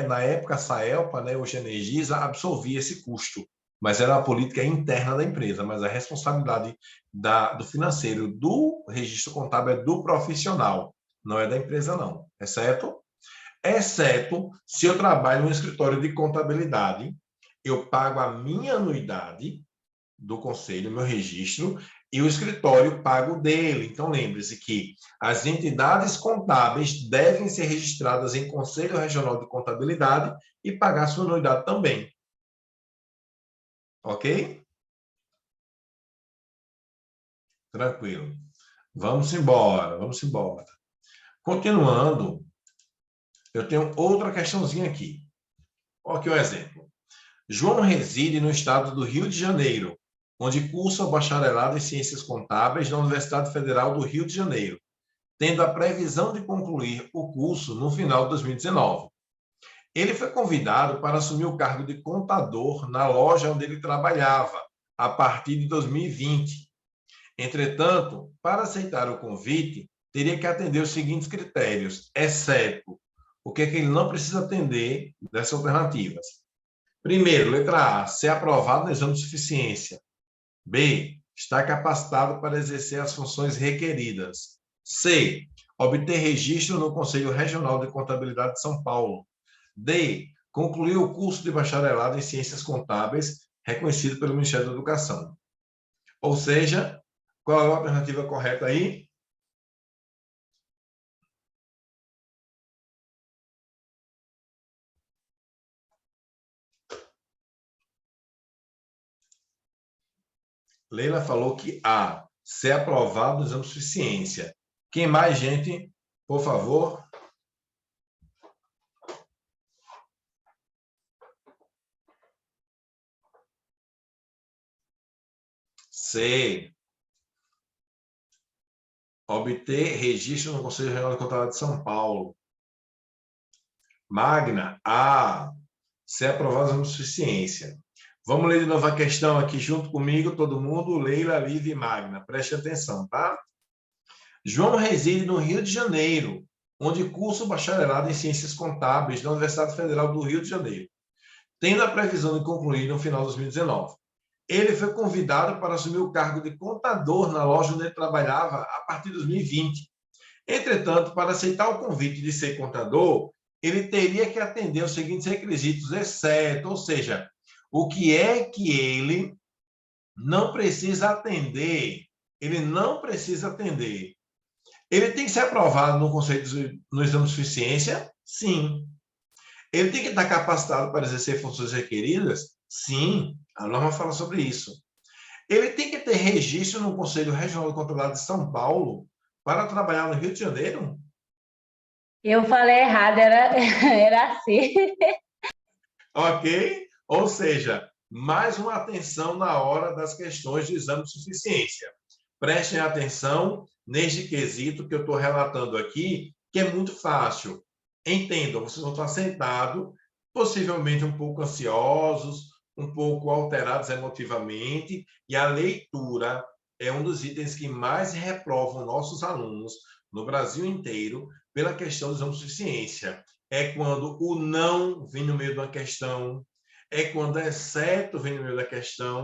na época, a Saelpa, né, hoje Energisa, absorvia esse custo, mas era a política interna da empresa, mas a responsabilidade do financeiro, do registro contábil é do profissional, não é da empresa, não, exceto se eu trabalho no escritório de contabilidade, eu pago a minha anuidade do conselho, meu registro, e o escritório paga o dele. Então, lembre-se que as entidades contábeis devem ser registradas em Conselho Regional de Contabilidade e pagar sua anuidade também. Ok? Tranquilo. Vamos embora, vamos embora. Continuando, eu tenho outra questãozinha aqui. Olha aqui o exemplo. João reside no estado do Rio de Janeiro, onde cursa o bacharelado em Ciências Contábeis na Universidade Federal do Rio de Janeiro, tendo a previsão de concluir o curso no final de 2019. Ele foi convidado para assumir o cargo de contador na loja onde ele trabalhava, a partir de 2020. Entretanto, para aceitar o convite, teria que atender os seguintes critérios, exceto o que é que ele não precisa atender dessas alternativas. Primeiro, letra A, ser aprovado no exame de suficiência. B, estar capacitado para exercer as funções requeridas. C, obter registro no Conselho Regional de Contabilidade de São Paulo. D, concluir o curso de bacharelado em Ciências Contábeis, reconhecido pelo Ministério da Educação. Ou seja, qual é a alternativa correta aí? Leila falou que A, ser aprovado no exame de suficiência. Quem mais, gente? Por favor. C, obter registro no Conselho Regional de Contabilidade de São Paulo. Magna, A, ser aprovado no exame de suficiência. Vamos ler de novo a questão aqui junto comigo, todo mundo, Leila, Lívia e Magna. Preste atenção, tá? João reside no Rio de Janeiro, onde cursa o bacharelado em Ciências Contábeis da Universidade Federal do Rio de Janeiro, tendo a previsão de concluir no final de 2019. Ele foi convidado para assumir o cargo de contador na loja onde ele trabalhava a partir de 2020. Entretanto, para aceitar o convite de ser contador, ele teria que atender os seguintes requisitos, exceto, ou seja, o que é que ele não precisa atender? Ele não precisa atender. Ele tem que ser aprovado no conselho no exame de suficiência? Sim. Ele tem que estar capacitado para exercer funções requeridas? Sim. A norma fala sobre isso. Ele tem que ter registro no Conselho Regional de Contabilidade de São Paulo para trabalhar no Rio de Janeiro? Eu falei errado, era assim. Ok? Ou seja, mais uma atenção na hora das questões de exame de suficiência. Prestem atenção neste quesito que eu estou relatando aqui, que é muito fácil. Entendam, vocês vão estar sentados, possivelmente um pouco ansiosos, um pouco alterados emotivamente, e a leitura é um dos itens que mais reprovam nossos alunos no Brasil inteiro pela questão do exame de suficiência. É quando o não vem no meio de uma questão, é quando exceto vem no meio da questão.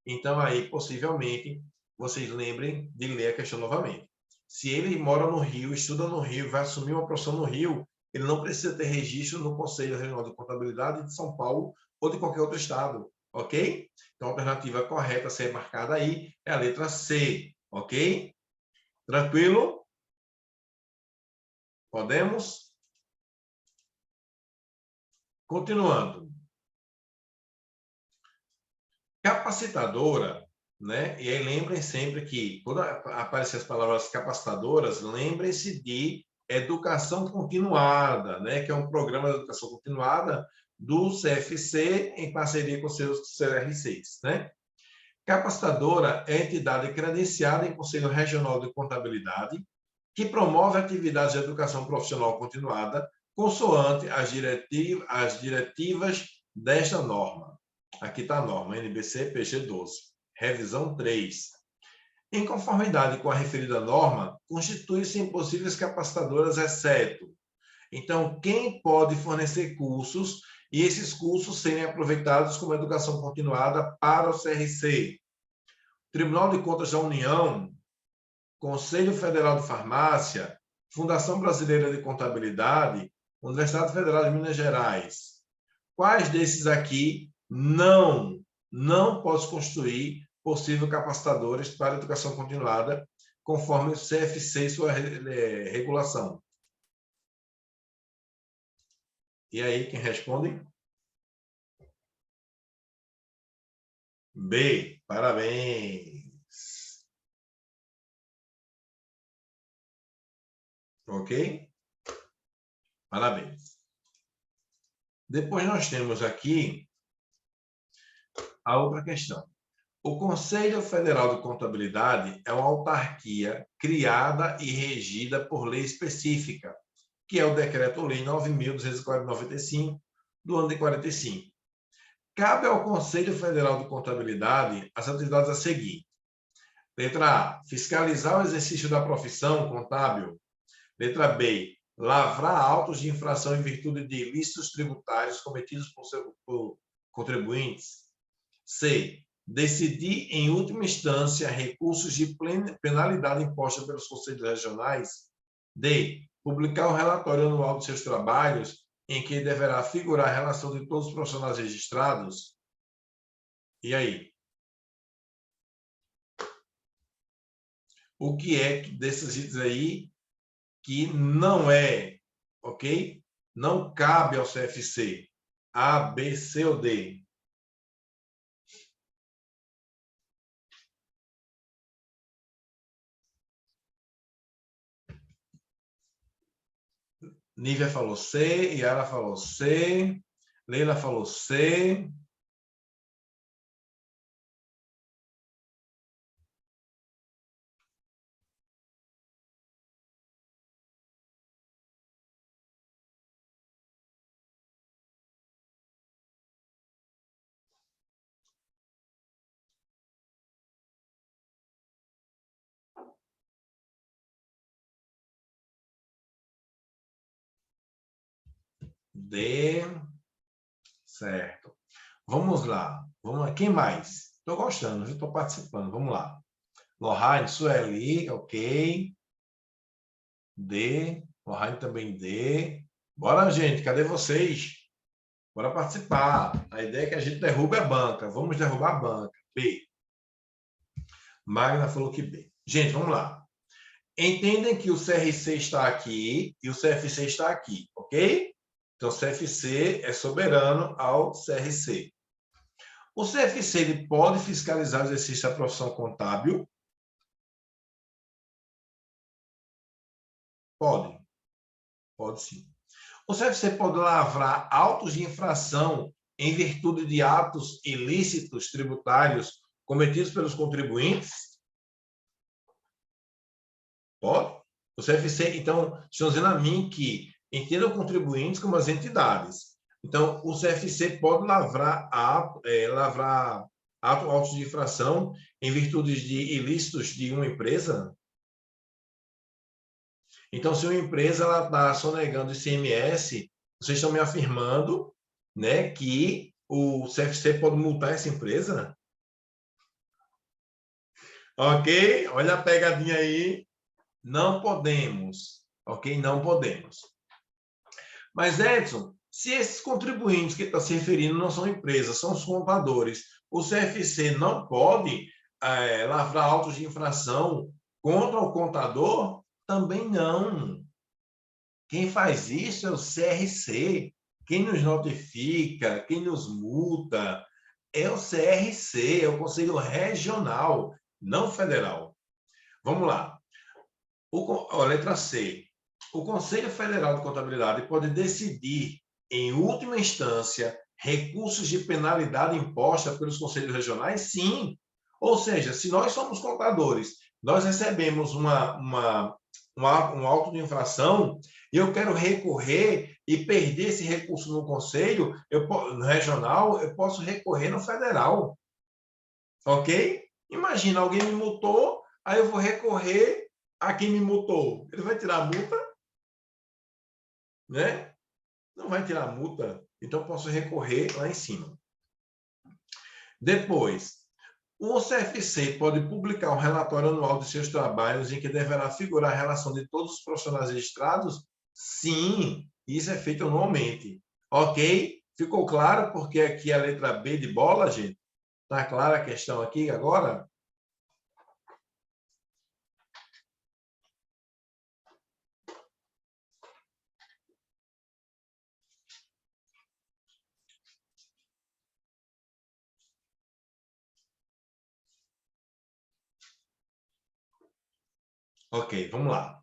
Então, aí, possivelmente, vocês lembrem de ler a questão novamente. Se ele mora no Rio, estuda no Rio, vai assumir uma profissão no Rio, ele não precisa ter registro no Conselho Regional de Contabilidade de São Paulo ou de qualquer outro estado, ok? Então, a alternativa correta a ser marcada aí é a letra C, ok? Tranquilo? Podemos? Continuando. Capacitadora, né? E aí lembrem sempre que, quando aparecem as palavras capacitadoras, lembrem-se de educação continuada, né? Que é um programa de educação continuada do CFC em parceria com seus CRCs, né? Capacitadora é entidade credenciada em Conselho Regional de Contabilidade que promove atividades de educação profissional continuada consoante as diretivas desta norma. Aqui está a norma, NBC PG 12. Revisão 3. Em conformidade com a referida norma, constituem-se impossíveis capacitadoras, exceto. Então, quem pode fornecer cursos e esses cursos serem aproveitados como educação continuada para o CRC? Tribunal de Contas da União, Conselho Federal de Farmácia, Fundação Brasileira de Contabilidade, Universidade Federal de Minas Gerais. Quais desses aqui não posso construir possíveis capacitadores para educação continuada, conforme o CFC e sua regulação? E aí, quem responde? B, parabéns. Ok? Parabéns. Depois nós temos aqui a outra questão. O Conselho Federal de Contabilidade é uma autarquia criada e regida por lei específica, que é o Decreto-Lei 9.295, do ano de 45. Cabe ao Conselho Federal de Contabilidade as atividades a seguir. Letra A, fiscalizar o exercício da profissão contábil. Letra B, lavrar autos de infração em virtude de ilícitos tributários cometidos por contribuintes. C, decidir, em última instância, recursos de penalidade imposta pelos conselhos regionais. D, publicar o relatório anual de seus trabalhos, em que deverá figurar a relação de todos os profissionais registrados. E aí? O que é desses itens aí que não é, ok? Não cabe ao CFC. A, B, C ou D? Nívia falou C, Yara falou C, Leila falou C. D. Certo. Vamos lá. Vamos lá. Quem mais? Estou gostando, estou participando. Vamos lá. Lohane, Sueli, ok. D. Lohane também D. Bora, gente. Cadê vocês? Bora participar. A ideia é que a gente derrube a banca. Vamos derrubar a banca. B. Magna falou que B. Gente, vamos lá. Entendem que o CRC está aqui e o CFC está aqui, ok? Então, o CFC é soberano ao CRC. O CFC ele pode fiscalizar o exercício da profissão contábil? Pode. Pode sim. O CFC pode lavrar autos de infração em virtude de atos ilícitos tributários cometidos pelos contribuintes? Pode. O CFC, então, estão dizendo a mim que entendam contribuintes como as entidades. Então, o CFC pode lavrar autos de infração em virtude de ilícitos de uma empresa? Então, se uma empresa está sonegando ICMS, vocês estão me afirmando, né, que o CFC pode multar essa empresa? Ok? Olha a pegadinha aí. Não podemos. Ok? Não podemos. Mas, Edson, se esses contribuintes que está se referindo não são empresas, são os contadores, o CFC não pode lavrar autos de infração contra o contador? Também não. Quem faz isso é o CRC. Quem nos notifica, quem nos multa, é o CRC, é o Conselho Regional, não federal. Vamos lá. Letra C. O Conselho Federal de Contabilidade pode decidir, em última instância, recursos de penalidade imposta pelos conselhos regionais? Sim. Ou seja, se nós somos contadores, nós recebemos um auto de infração, e eu quero recorrer e perder esse recurso no conselho, no regional, eu posso recorrer no federal. Ok? Imagina, alguém me multou, aí eu vou recorrer a quem me multou. Ele vai tirar a multa? Né? Não vai tirar a multa. Então, eu posso recorrer lá em cima. Depois, o CFC pode publicar um relatório anual de seus trabalhos em que deverá figurar a relação de todos os profissionais registrados? Sim, isso é feito anualmente. Ok? Ficou claro? Porque aqui é a letra B de bola, gente. Está clara a questão aqui agora? Ok, vamos lá.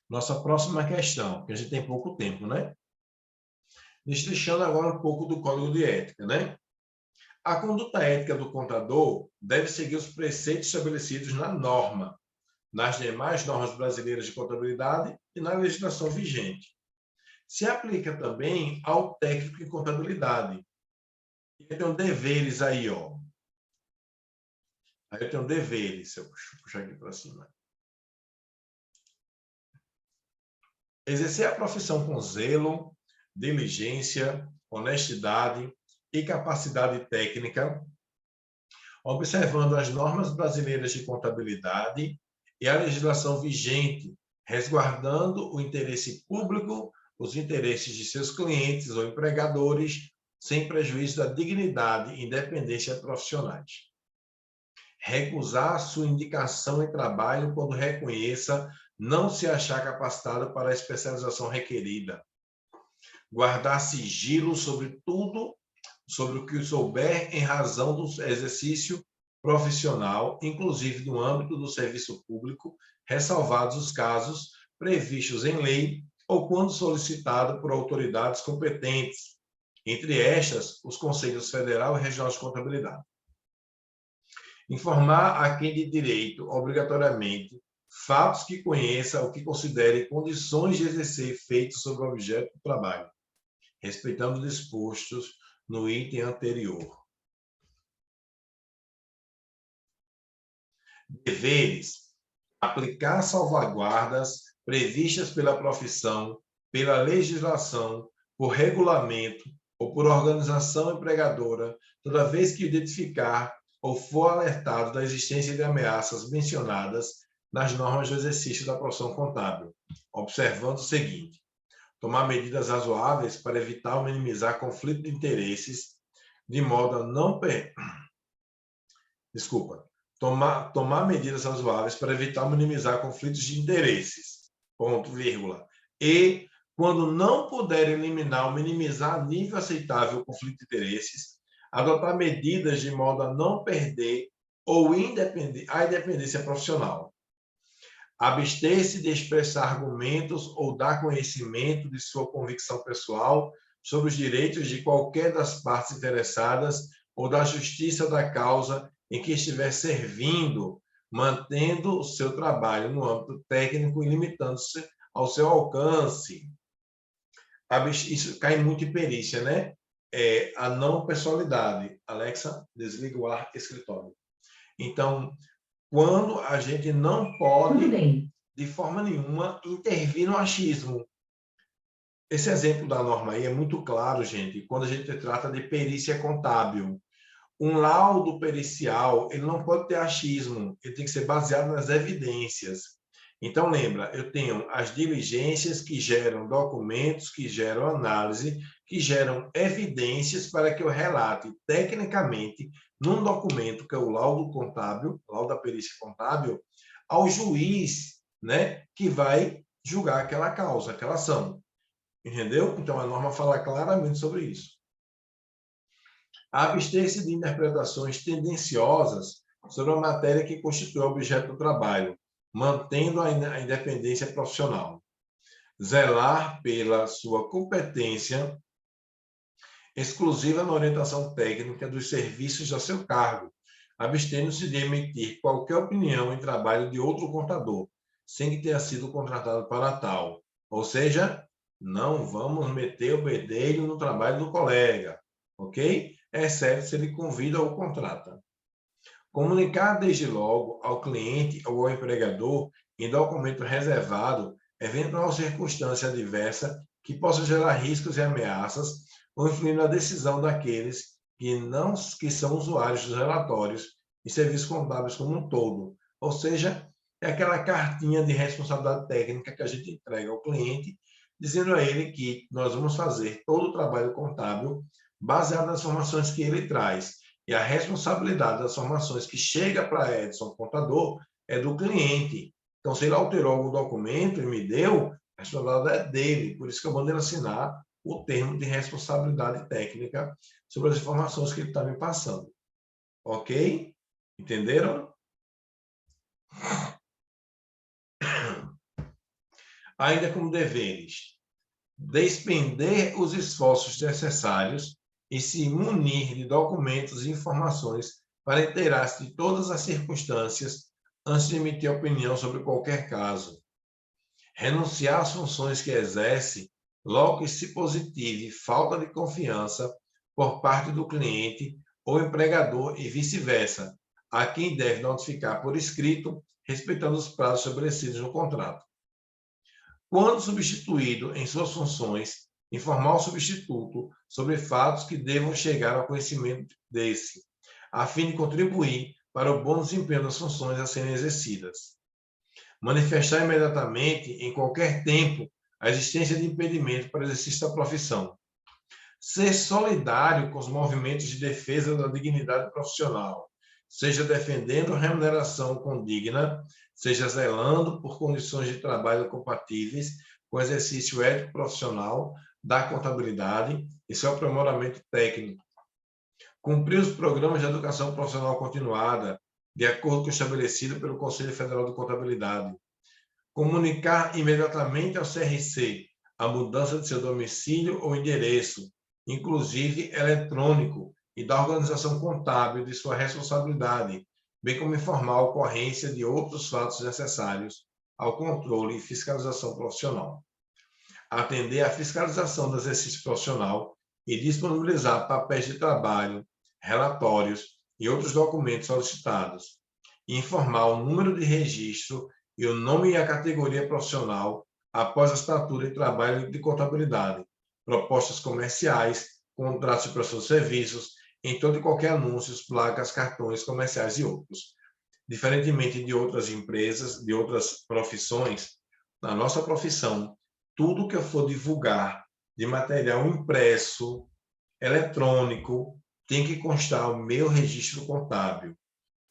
Nossa próxima questão, que a gente tem pouco tempo, né? Destrinchando agora um pouco do Código de Ética, né? A conduta ética do contador deve seguir os preceitos estabelecidos na norma, nas demais normas brasileiras de contabilidade e na legislação vigente. Se aplica também ao técnico em contabilidade. Eu tenho deveres aí, ó. Aí eu tenho deveres, se eu puxar aqui para cima. Exercer a profissão com zelo, diligência, honestidade e capacidade técnica, observando as normas brasileiras de contabilidade e a legislação vigente, resguardando o interesse público, os interesses de seus clientes ou empregadores, sem prejuízo da dignidade e independência profissionais. Recusar sua indicação em trabalho quando reconheça não se achar capacitado para a especialização requerida. Guardar sigilo sobre tudo, sobre o que souber em razão do exercício profissional, inclusive no âmbito do serviço público, ressalvados os casos previstos em lei ou quando solicitado por autoridades competentes, entre estas, os Conselhos Federal e Regional de Contabilidade. Informar a quem de direito, obrigatoriamente, fatos que conheça ou que considere condições de exercer efeitos sobre o objeto do trabalho, respeitando os dispostos no item anterior. Deveres: aplicar salvaguardas previstas pela profissão, pela legislação, por regulamento ou por organização empregadora, toda vez que identificar ou for alertado da existência de ameaças mencionadas nas normas do exercício da profissão contábil, observando o seguinte: tomar medidas razoáveis para evitar ou minimizar conflito de interesses, de modo a não tomar medidas razoáveis para evitar ou minimizar conflitos de interesses, ponto, vírgula, e, quando não puder eliminar ou minimizar a nível aceitável o conflito de interesses, adotar medidas de modo a não perder ou a independência profissional. Abster-se de expressar argumentos ou dar conhecimento de sua convicção pessoal sobre os direitos de qualquer das partes interessadas ou da justiça da causa em que estiver servindo, mantendo o seu trabalho no âmbito técnico e limitando-se ao seu alcance. Isso cai muito em perícia, né? A não pessoalidade. Alexa, desliga o ar escritório. Então, quando a gente não pode, de forma nenhuma, intervir no achismo. Esse exemplo da norma aí é muito claro, gente, quando a gente trata de perícia contábil. Um laudo pericial, ele não pode ter achismo, ele tem que ser baseado nas evidências. Então, lembra, eu tenho as diligências que geram documentos, que geram análise, que geram evidências para que eu relate tecnicamente num documento, que é o laudo contábil, laudo da perícia contábil, ao juiz, né, que vai julgar aquela causa, aquela ação. Entendeu? Então, a norma fala claramente sobre isso. Abster-se de interpretações tendenciosas sobre a matéria que constitui o objeto do trabalho, mantendo a independência profissional. Zelar pela sua competência exclusiva na orientação técnica dos serviços a seu cargo, abstendo-se de emitir qualquer opinião em trabalho de outro contador, sem que tenha sido contratado para tal. Ou seja, não vamos meter o bedelho no trabalho do colega, ok? Exceto se ele convida ou contrata. Comunicar desde logo ao cliente ou ao empregador em documento reservado eventual circunstância adversa que possa gerar riscos e ameaças ou influir na decisão daqueles que são usuários dos relatórios e serviços contábeis como um todo. Ou seja, é aquela cartinha de responsabilidade técnica que a gente entrega ao cliente, dizendo a ele que nós vamos fazer todo o trabalho contábil baseado nas informações que ele traz. E a responsabilidade das informações que chega para Edson, contador, é do cliente. Então, se ele alterou algum documento e me deu, a responsabilidade é dele. Por isso que eu mando ele assinar o termo de responsabilidade técnica sobre as informações que ele está me passando. Ok? Entenderam? Ainda como deveres, despender os esforços necessários e se munir de documentos e informações para inteirar-se de todas as circunstâncias antes de emitir opinião sobre qualquer caso. Renunciar às funções que exerce logo que se positive falta de confiança por parte do cliente ou empregador e vice-versa, a quem deve notificar por escrito, respeitando os prazos estabelecidos no contrato. Quando substituído em suas funções, informar o substituto sobre fatos que devam chegar ao conhecimento desse, a fim de contribuir para o bom desempenho das funções a serem exercidas. Manifestar imediatamente, em qualquer tempo, a existência de impedimento para o exercício da profissão. Ser solidário com os movimentos de defesa da dignidade profissional, seja defendendo remuneração condigna, seja zelando por condições de trabalho compatíveis com o exercício ético profissional da contabilidade e seu aprimoramento técnico. Cumprir os programas de educação profissional continuada, de acordo com o estabelecido pelo Conselho Federal de Contabilidade. Comunicar imediatamente ao CRC a mudança de seu domicílio ou endereço, inclusive eletrônico, e da organização contábil de sua responsabilidade, bem como informar a ocorrência de outros fatos necessários ao controle e fiscalização profissional. Atender à fiscalização do exercício profissional e disponibilizar papéis de trabalho, relatórios e outros documentos solicitados. Informar o número de registro e o nome e a categoria profissional após a assinatura de trabalho de contabilidade, propostas comerciais, contratos de prestação de serviços, em todo e qualquer anúncios, placas, cartões comerciais e outros. Diferentemente de outras empresas, de outras profissões, na nossa profissão, tudo que eu for divulgar de material impresso, eletrônico, tem que constar o meu registro contábil.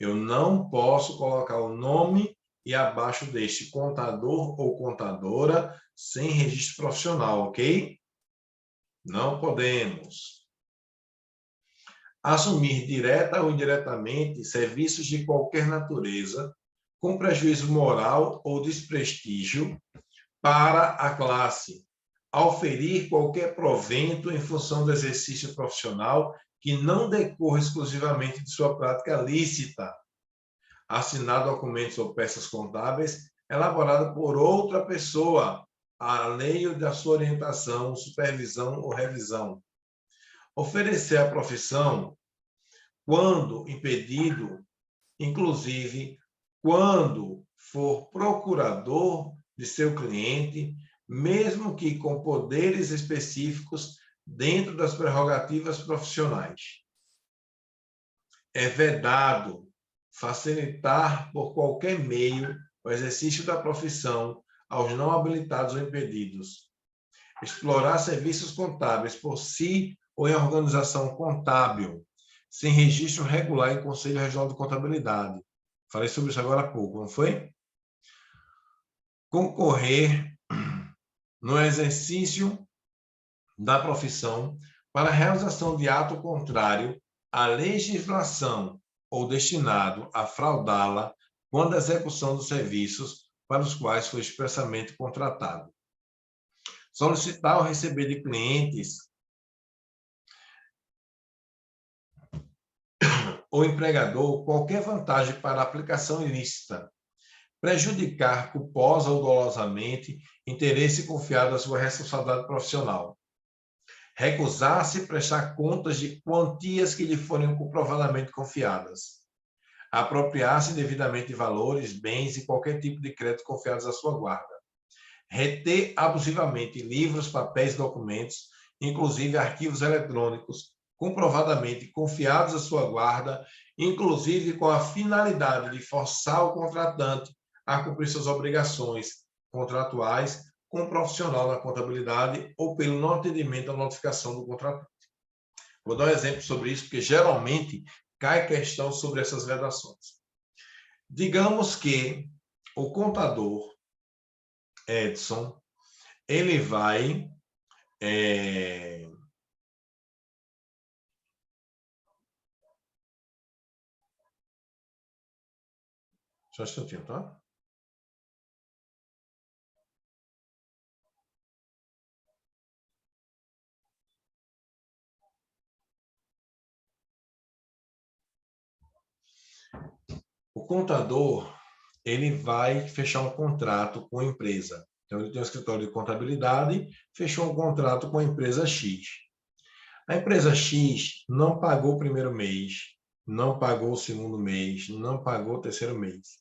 Eu não posso colocar o nome e abaixo deste contador ou contadora sem registro profissional, ok? Não podemos. Assumir direta ou indiretamente serviços de qualquer natureza, com prejuízo moral ou desprestígio para a classe, auferir qualquer provento em função do exercício profissional que não decorra exclusivamente de sua prática lícita, assinar documentos ou peças contábeis elaborados por outra pessoa, alheio da sua orientação, supervisão ou revisão. Oferecer a profissão quando impedido, inclusive quando for procurador de seu cliente, mesmo que com poderes específicos dentro das prerrogativas profissionais. É vedado facilitar por qualquer meio o exercício da profissão aos não habilitados ou impedidos. Explorar serviços contábeis por si ou em organização contábil, sem registro regular em Conselho Regional de Contabilidade. Falei sobre isso agora há pouco, não foi? Concorrer no exercício da profissão para a realização de ato contrário à legislação ou destinado a fraudá-la quando a execução dos serviços para os quais foi expressamente contratado. Solicitar ou receber de clientes ou empregador qualquer vantagem para aplicação ilícita, prejudicar culposa ou dolosamente interesse confiado à sua responsabilidade profissional. Recusar-se a prestar contas de quantias que lhe forem comprovadamente confiadas. Apropriar-se devidamente de valores, bens e qualquer tipo de crédito confiados à sua guarda. Reter abusivamente livros, papéis e documentos, inclusive arquivos eletrônicos, comprovadamente confiados à sua guarda, inclusive com a finalidade de forçar o contratante a cumprir suas obrigações contratuais com um profissional na contabilidade ou pelo não atendimento à notificação do contratante. Vou dar um exemplo sobre isso, porque geralmente cai questão sobre essas vedações. Digamos que o contador Edson, ele vai só um instantinho, tá? O contador, ele vai fechar um contrato com a empresa. Então, ele tem um escritório de contabilidade, fechou um contrato com a empresa X. A empresa X não pagou o primeiro mês, não pagou o segundo mês, não pagou o terceiro mês.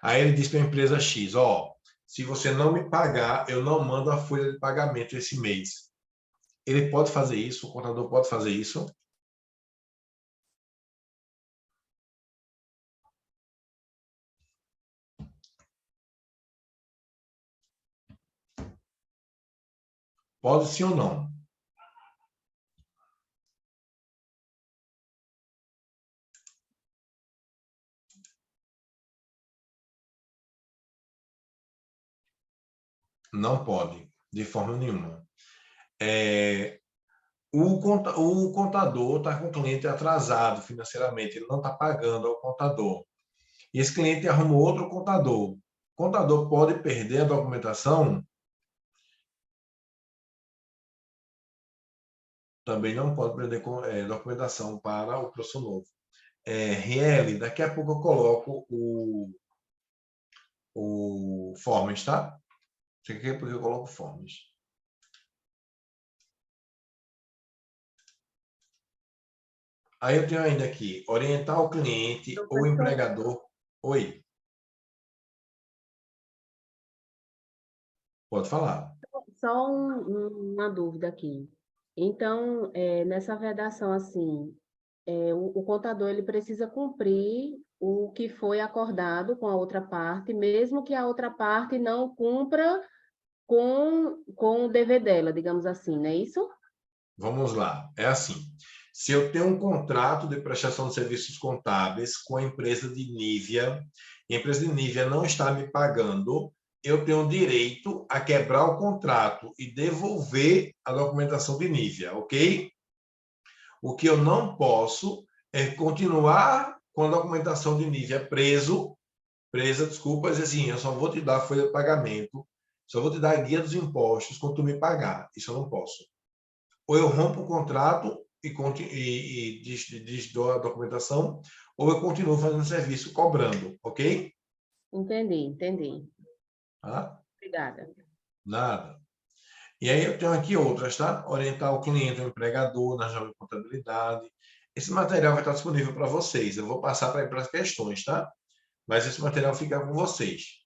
Aí ele diz para a empresa X, ó, se você não me pagar, eu não mando a folha de pagamento esse mês. Ele pode fazer isso, o contador pode fazer isso. Pode sim ou não? Não pode, de forma nenhuma. O contador está com o cliente atrasado financeiramente, ele não está pagando ao contador. E esse cliente arrumou outro contador. O contador pode perder a documentação? Também não pode perder documentação para o professor novo. Riele, daqui a pouco eu coloco o Forms, tá? Isso aqui é porque eu coloco Forms. Aí eu tenho ainda aqui, orientar o cliente ou o empregador. Oi. Pode falar. Só uma dúvida aqui. Então, nessa vedação, assim, o contador ele precisa cumprir o que foi acordado com a outra parte, mesmo que a outra parte não cumpra com o dever dela, digamos assim, não é isso? Vamos lá. É assim. Se eu tenho um contrato de prestação de serviços contábeis com a empresa de Nívia, e a empresa de Nívia não está me pagando, eu tenho direito a quebrar o contrato e devolver a documentação de Nívia, ok? O que eu não posso é continuar com a documentação de Nívia presa, desculpa, mas assim, eu só vou te dar a folha de pagamento, só vou te dar a guia dos impostos quando tu me pagar. Isso eu não posso. Ou eu rompo o contrato e desdou a documentação, ou eu continuo fazendo serviço cobrando, ok? Entendi. Tá? Obrigada. Nada. E aí eu tenho aqui outras, tá? Orientar o cliente, o empregador na jovem contabilidade. Esse material vai estar disponível para vocês. Eu vou passar para as questões, tá? Mas esse material fica com vocês.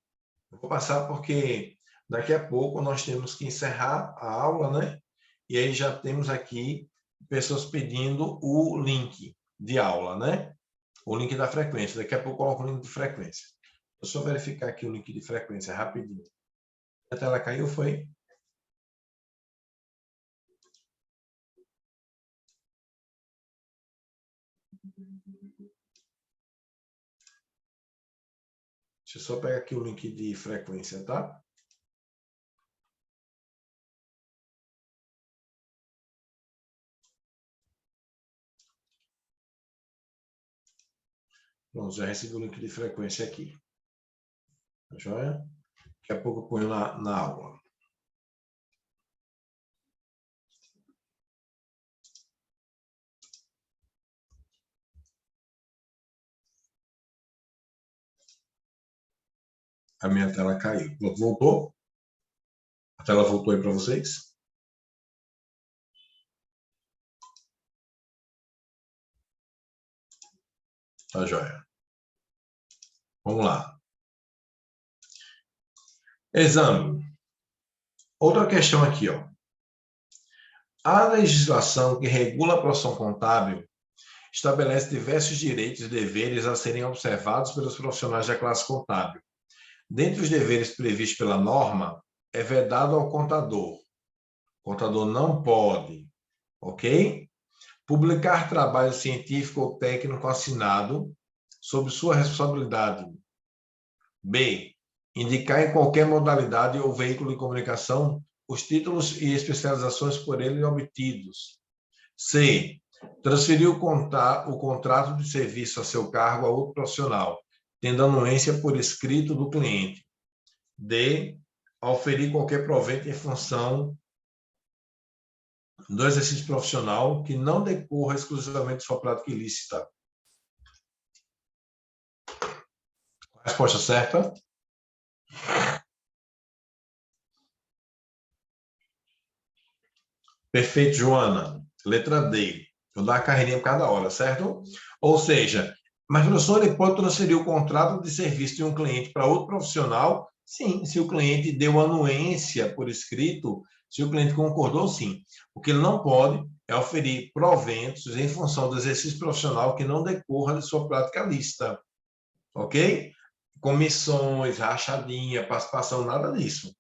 Eu vou passar porque daqui a pouco nós temos que encerrar a aula, né? E aí já temos aqui pessoas pedindo o link de aula, né? O link da frequência. Daqui a pouco eu coloco o link de frequência. Eu só verificar aqui o link de frequência rapidinho. A tela caiu, foi? Deixa eu só pegar aqui o link de frequência, tá? Pronto, já recebi o link de frequência aqui. Tá joia? Daqui a pouco eu ponho na aula. A minha tela caiu. Voltou? A tela voltou aí para vocês? Tá joia. Vamos lá. Exame. Outra questão aqui, ó. A legislação que regula a profissão contábil estabelece diversos direitos e deveres a serem observados pelos profissionais da classe contábil. Dentre os deveres previstos pela norma, é vedado ao contador. O contador não pode, ok? Publicar trabalho científico ou técnico assinado sob sua responsabilidade. B. Indicar em qualquer modalidade ou veículo de comunicação os títulos e especializações por ele obtidos. C. Transferir o contrato de serviço a seu cargo a outro profissional, tendo anuência por escrito do cliente. D. Oferir qualquer provento em função do exercício profissional que não decorra exclusivamente de sua prática ilícita. Resposta certa? Perfeito, Joana. Letra D. Vou dar uma carreirinha por cada hora, certo? Ou seja, mas o professor ele pode transferir o contrato de serviço de um cliente para outro profissional? Sim, se o cliente deu anuência por escrito, se o cliente concordou, sim. O que ele não pode é oferir proventos em função do exercício profissional que não decorra de sua prática lícita. Ok? Comissões, rachadinha, participação, nada disso.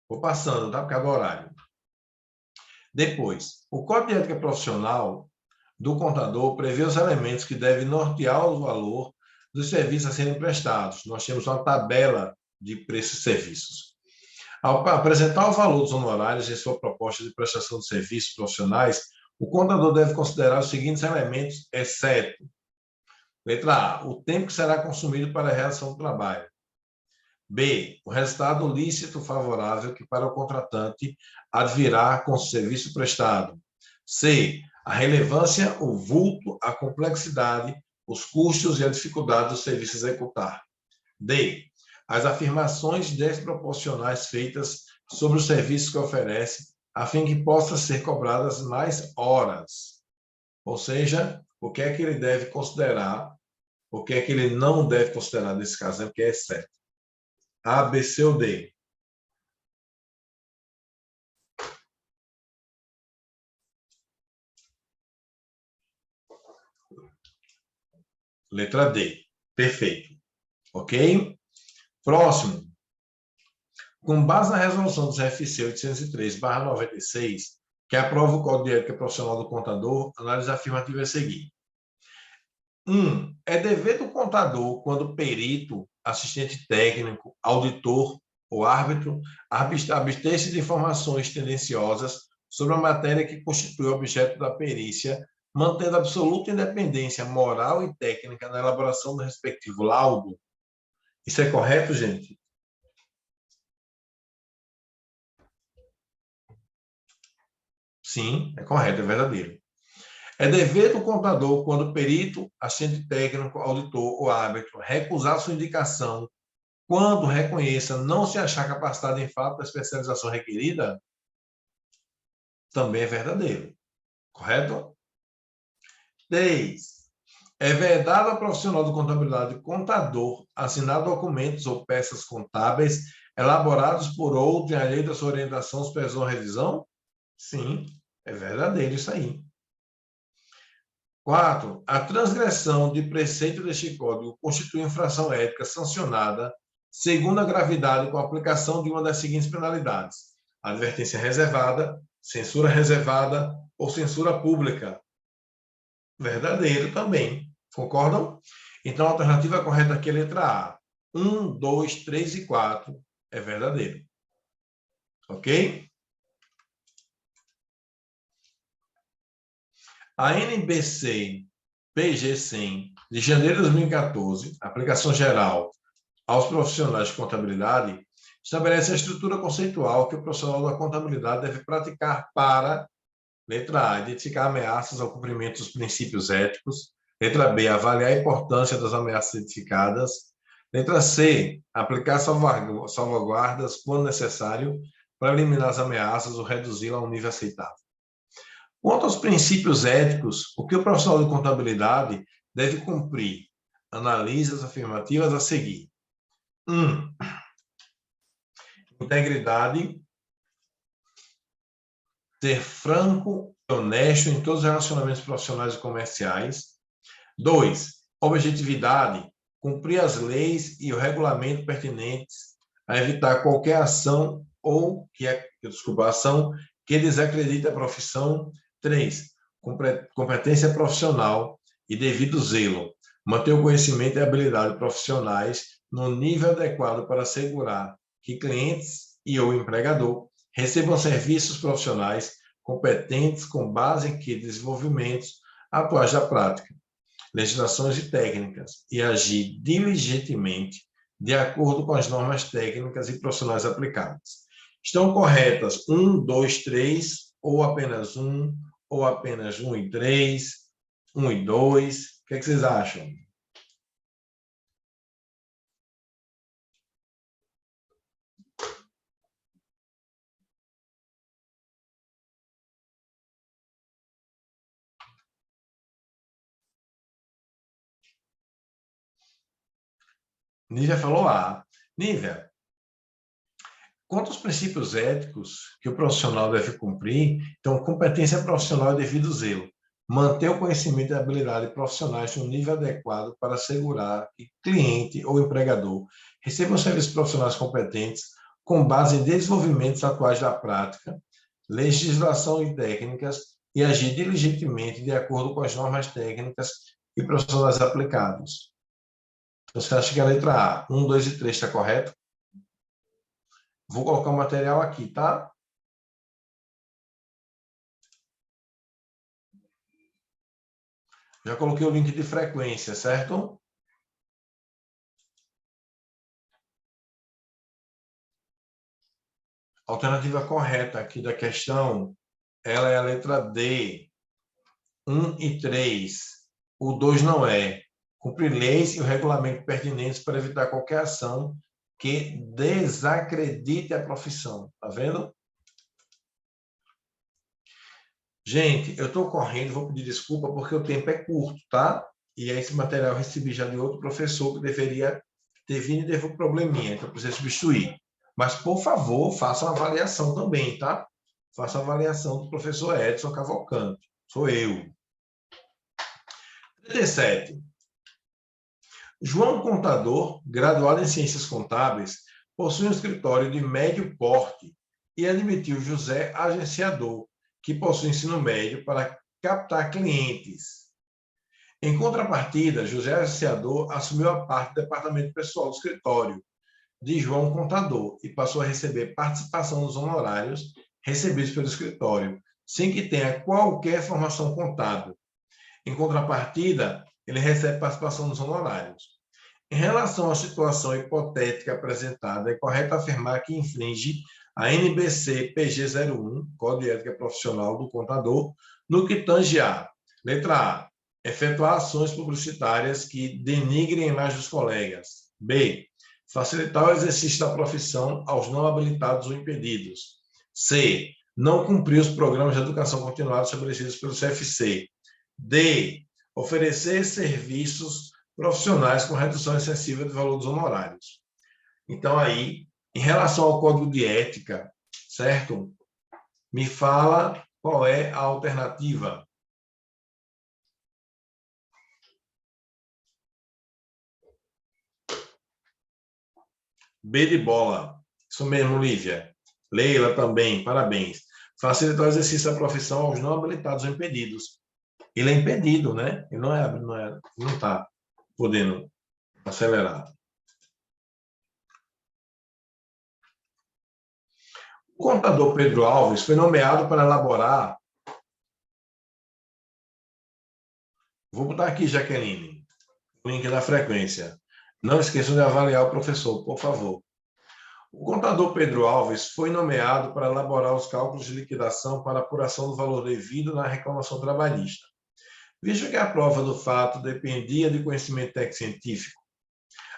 Vou passando, tá? Por causa do horário. Depois, o Código de Ética Profissional do contador prevê os elementos que devem nortear o valor dos serviços a serem prestados. Nós temos uma tabela de preços e serviços. Ao apresentar o valor dos honorários em sua proposta de prestação de serviços profissionais, o contador deve considerar os seguintes elementos, exceto: letra A, o tempo que será consumido para a realização do trabalho. B, o resultado lícito favorável que para o contratante advirá com o serviço prestado. C, a relevância, o vulto, a complexidade, os custos e a dificuldade do serviço a executar. D, as afirmações desproporcionais feitas sobre os serviços que oferece, a fim que possam ser cobradas mais horas. Ou seja, o que é que ele deve considerar, o que é que ele não deve considerar nesse caso, porque é certo. A, B, C ou D? Letra D. Perfeito. Ok? Próximo. Com base na resolução do CFC 803/96, que aprova o Código de Ética Profissional do Contador, a análise afirmativa é a seguinte. 1. É dever do contador, quando perito, assistente técnico, auditor ou árbitro, abster-se de informações tendenciosas sobre a matéria que constitui o objeto da perícia, mantendo absoluta independência moral e técnica na elaboração do respectivo laudo. Isso é correto, gente? Sim, é correto, é verdadeiro. É dever do contador, quando perito, assistente técnico, auditor ou árbitro, recusar sua indicação quando reconheça não se achar capacitado em fato da especialização requerida? Também é verdadeiro. Correto? 3. É vedado ao profissional de contabilidade contador assinar documentos ou peças contábeis elaborados por outro em alheio da sua orientação, supervisão ou revisão? Sim, é verdadeiro isso aí. 4. A transgressão de preceito deste código constitui infração ética sancionada segundo a gravidade com a aplicação de uma das seguintes penalidades: advertência reservada, censura reservada ou censura pública. Verdadeiro também. Concordam? Então, a alternativa correta aqui é a letra A. 1, 2, 3 e 4 é verdadeiro. Ok? A NBC PG 100, de janeiro de 2014, aplicação geral aos profissionais de contabilidade, estabelece a estrutura conceitual que o profissional da contabilidade deve praticar para, letra A, identificar ameaças ao cumprimento dos princípios éticos, letra B, avaliar a importância das ameaças identificadas, letra C, aplicar salvaguardas quando necessário, para eliminar as ameaças ou reduzi-la a um nível aceitável. Quanto aos princípios éticos, o que o profissional de contabilidade deve cumprir? Analise as afirmativas a seguir. 1. Integridade. Ser franco e honesto em todos os relacionamentos profissionais e comerciais. 2. Objetividade. Cumprir as leis e o regulamento pertinentes a evitar qualquer ação ação que desacredite a profissão. 3. Competência profissional e devido zelo. Manter o conhecimento e habilidade profissionais no nível adequado para assegurar que clientes e ou empregador recebam serviços profissionais competentes com base em que desenvolvimentos atuais da prática, legislações e técnicas e agir diligentemente de acordo com as normas técnicas e profissionais aplicadas. Estão corretas 1, 2, 3, ou apenas 1, ou apenas 1 e 3, 1 e 2? O que vocês acham? Nívia falou A. Nívia, quanto aos princípios éticos que o profissional deve cumprir, então, competência profissional e devido zelo. Manter o conhecimento e a habilidade profissionais no nível adequado para assegurar que cliente ou empregador recebam serviços profissionais competentes com base em desenvolvimentos atuais da prática, legislação e técnicas e agir diligentemente de acordo com as normas técnicas e profissionais aplicados. Você acha que a letra A, 1, 2 e 3 está correto? Vou colocar o material aqui, tá? Já coloquei o link de frequência, certo? A alternativa correta aqui da questão, ela é a letra D, 1 e 3. O 2 não é. Cumprir leis e o regulamento pertinentes para evitar qualquer ação que desacredite a profissão. Tá vendo? Gente, eu estou correndo, vou pedir desculpa porque o tempo é curto, tá? E esse material eu recebi já de outro professor que deveria ter vindo e teve um probleminha, então eu precisei substituir. Mas, por favor, faça uma avaliação também, tá? Faça a avaliação do professor Edson Cavalcante. Sou eu. 37. João Contador, graduado em Ciências Contábeis, possui um escritório de médio porte e admitiu José Agenciador, que possui ensino médio, para captar clientes. Em contrapartida, José Agenciador assumiu a parte do departamento pessoal do escritório de João Contador e passou a receber participação nos honorários recebidos pelo escritório, sem que tenha qualquer formação contábil. Em contrapartida, ele recebe participação nos honorários. Em relação à situação hipotética apresentada, é correto afirmar que infringe a NBC PG 01, Código de Ética Profissional do Contador, no que tange a, letra A, efetuar ações publicitárias que denigrem a imagem dos colegas. B, facilitar o exercício da profissão aos não habilitados ou impedidos. C, não cumprir os programas de educação continuada estabelecidos pelo CFC. D, oferecer serviços profissionais com redução excessiva do valor dos honorários. Então, aí, em relação ao Código de Ética, certo? Me fala qual é a alternativa. B de bola. Isso mesmo, Lívia. Leila também, parabéns. Facilitar o exercício da profissão aos não habilitados ou impedidos. Ele é impedido, né? Ele não está podendo acelerar. O contador Pedro Alves foi nomeado para elaborar... Vou botar aqui, Jaqueline, o link da frequência. Não esqueçam de avaliar o professor, por favor. O contador Pedro Alves foi nomeado para elaborar os cálculos de liquidação para apuração do valor devido na reclamação trabalhista. Visto que a prova do fato dependia de conhecimento técnico-científico,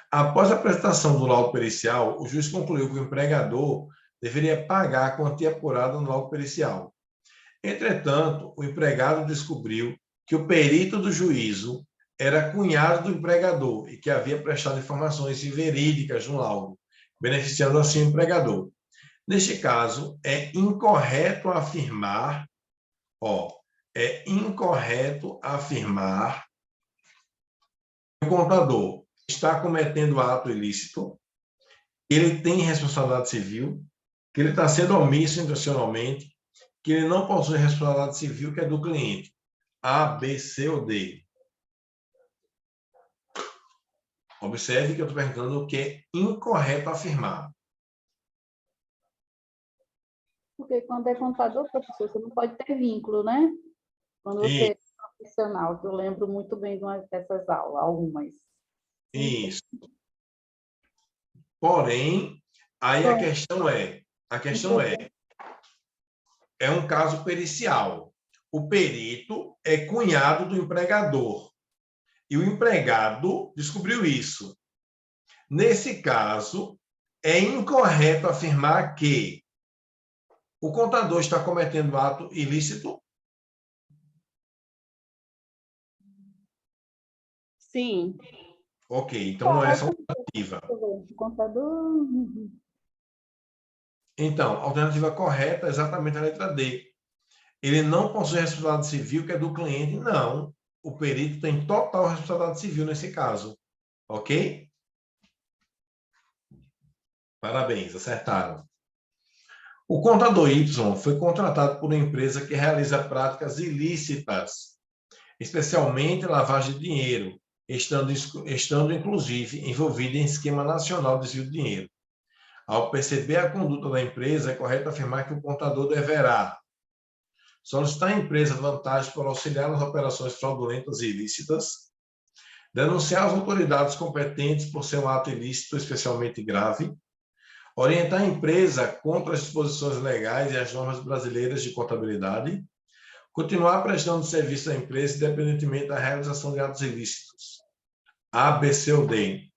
após a apresentação do laudo pericial, o juiz concluiu que o empregador deveria pagar a quantia apurada no laudo pericial. Entretanto, o empregado descobriu que o perito do juízo era cunhado do empregador e que havia prestado informações inverídicas no laudo, beneficiando assim o empregador. Neste caso, é incorreto afirmar que o contador está cometendo ato ilícito, ele tem responsabilidade civil, que ele está sendo omisso intencionalmente, que ele não possui responsabilidade civil, que é do cliente. A, B, C ou D. Observe que eu estou perguntando o que é incorreto afirmar. Porque quando é contador, professor, você não pode ter vínculo, né? Quando você é profissional, que eu lembro muito bem dessas aulas, algumas. Isso. Porém, aí a questão é um caso pericial. O perito é cunhado do empregador. E o empregado descobriu isso. Nesse caso, é incorreto afirmar que o contador está cometendo ato ilícito? Sim. Ok, então não é essa a alternativa. Contador. Então, a alternativa correta é exatamente a letra D. Ele não possui responsabilidade civil, que é do cliente, não. O perito tem total responsabilidade civil nesse caso. Ok? Parabéns, acertaram. O contador Y foi contratado por uma empresa que realiza práticas ilícitas, especialmente lavagem de dinheiro, estando inclusive envolvido em esquema nacional de desvio de dinheiro. Ao perceber a conduta da empresa, é correto afirmar que o contador deverá solicitar à empresa vantagens por auxiliar nas operações fraudulentas e ilícitas, denunciar as autoridades competentes por ser um ato ilícito especialmente grave, orientar a empresa contra as disposições legais e as normas brasileiras de contabilidade, continuar prestando serviço à empresa independentemente da realização de atos ilícitos. A, B, C ou D.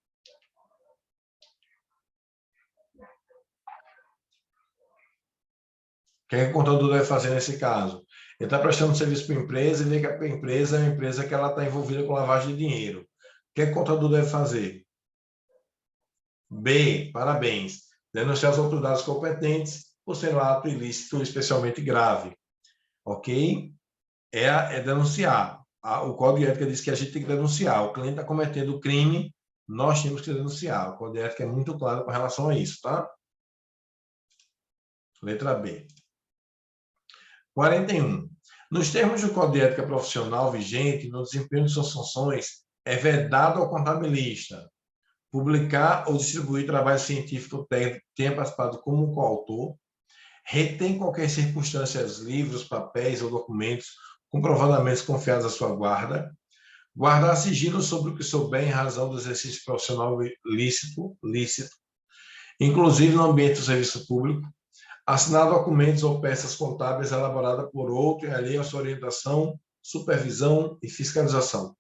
O que o contador deve fazer nesse caso? Ele está prestando serviço para a empresa e vê que a empresa é uma empresa que ela está envolvida com lavagem de dinheiro. O que o contador deve fazer? B, parabéns. Denunciar as autoridades competentes por ser um ato ilícito especialmente grave. Ok? É denunciar. O Código de Ética diz que a gente tem que denunciar. O cliente está cometendo crime, nós temos que denunciar. O Código de Ética é muito claro com relação a isso, tá? Letra B. 41. Nos termos do Código de Ética Profissional vigente, no desempenho de suas funções, é vedado ao contabilista publicar ou distribuir trabalho científico técnico que tenha participado como coautor, retém qualquer circunstâncias, livros, papéis ou documentos comprovadamente confiados à sua guarda, guardar sigilo sobre o que souber em razão do exercício profissional lícito, inclusive no ambiente do serviço público, assinar documentos ou peças contábeis elaboradas por outro e alheio à sua orientação, supervisão e fiscalização. O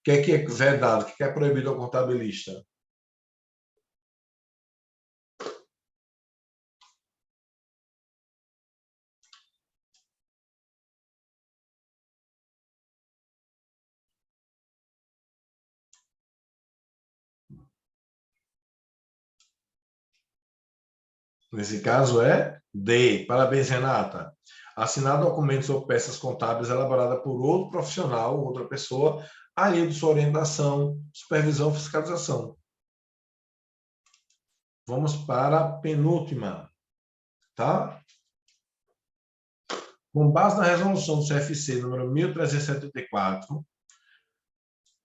que é vedado? O que é proibido ao contabilista? Nesse caso é D. Parabéns, Renata. Assinar documentos ou peças contábeis elaboradas por outro profissional, outra pessoa, alheio de sua orientação, supervisão, fiscalização. Vamos para a penúltima, tá? Com base na resolução do CFC número 1374,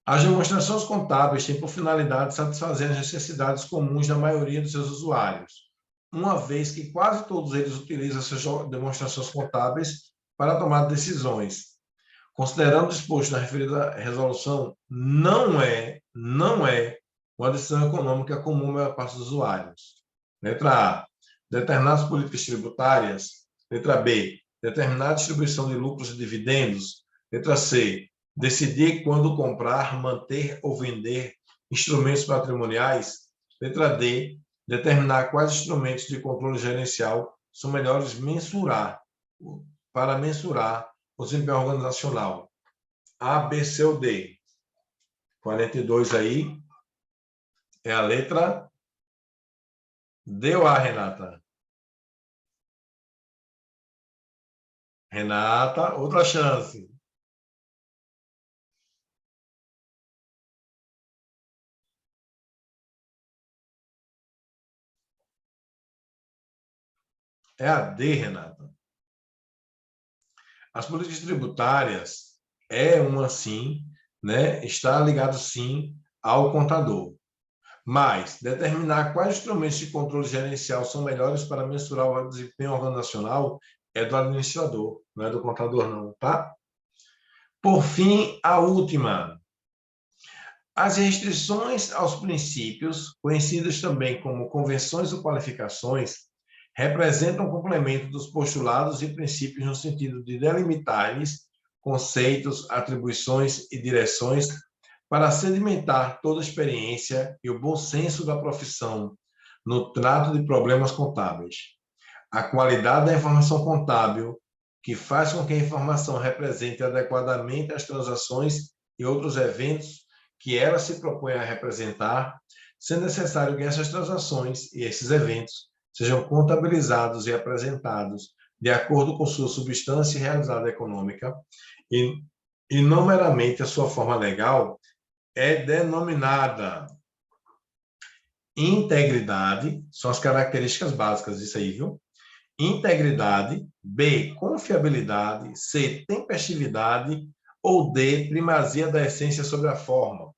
as demonstrações contábeis têm por finalidade satisfazer as necessidades comuns da maioria dos seus usuários, uma vez que quase todos eles utilizam essas demonstrações contábeis para tomar decisões. Considerando o disposto na referida resolução, não é uma decisão econômica comum à maior parte dos usuários. Letra A. Determinar as políticas tributárias. Letra B. Determinar a distribuição de lucros e dividendos. Letra C. Decidir quando comprar, manter ou vender instrumentos patrimoniais. Letra D. Determinar quais instrumentos de controle gerencial são melhores para mensurar o desempenho organizacional. A, B, C ou D? 42 aí. É a letra D ou A, Renata? Renata, outra chance. É a D, Renata. As políticas tributárias é uma sim, né? Está ligado sim ao contador. Mas determinar quais instrumentos de controle gerencial são melhores para mensurar o desempenho organizacional é do administrador, não é do contador não, tá? Por fim, a última. As restrições aos princípios, conhecidas também como convenções ou qualificações, representam um complemento dos postulados e princípios no sentido de delimitar-lhes conceitos, atribuições e direções para sedimentar toda a experiência e o bom senso da profissão no trato de problemas contábeis. A qualidade da informação contábil, que faz com que a informação represente adequadamente as transações e outros eventos que ela se propõe a representar, sendo necessário que essas transações e esses eventos sejam contabilizados e apresentados de acordo com sua substância e realidade econômica e não meramente a sua forma legal, é denominada integridade, são as características básicas disso aí, viu? Integridade, B, confiabilidade, C, tempestividade, ou D, primazia da essência sobre a forma.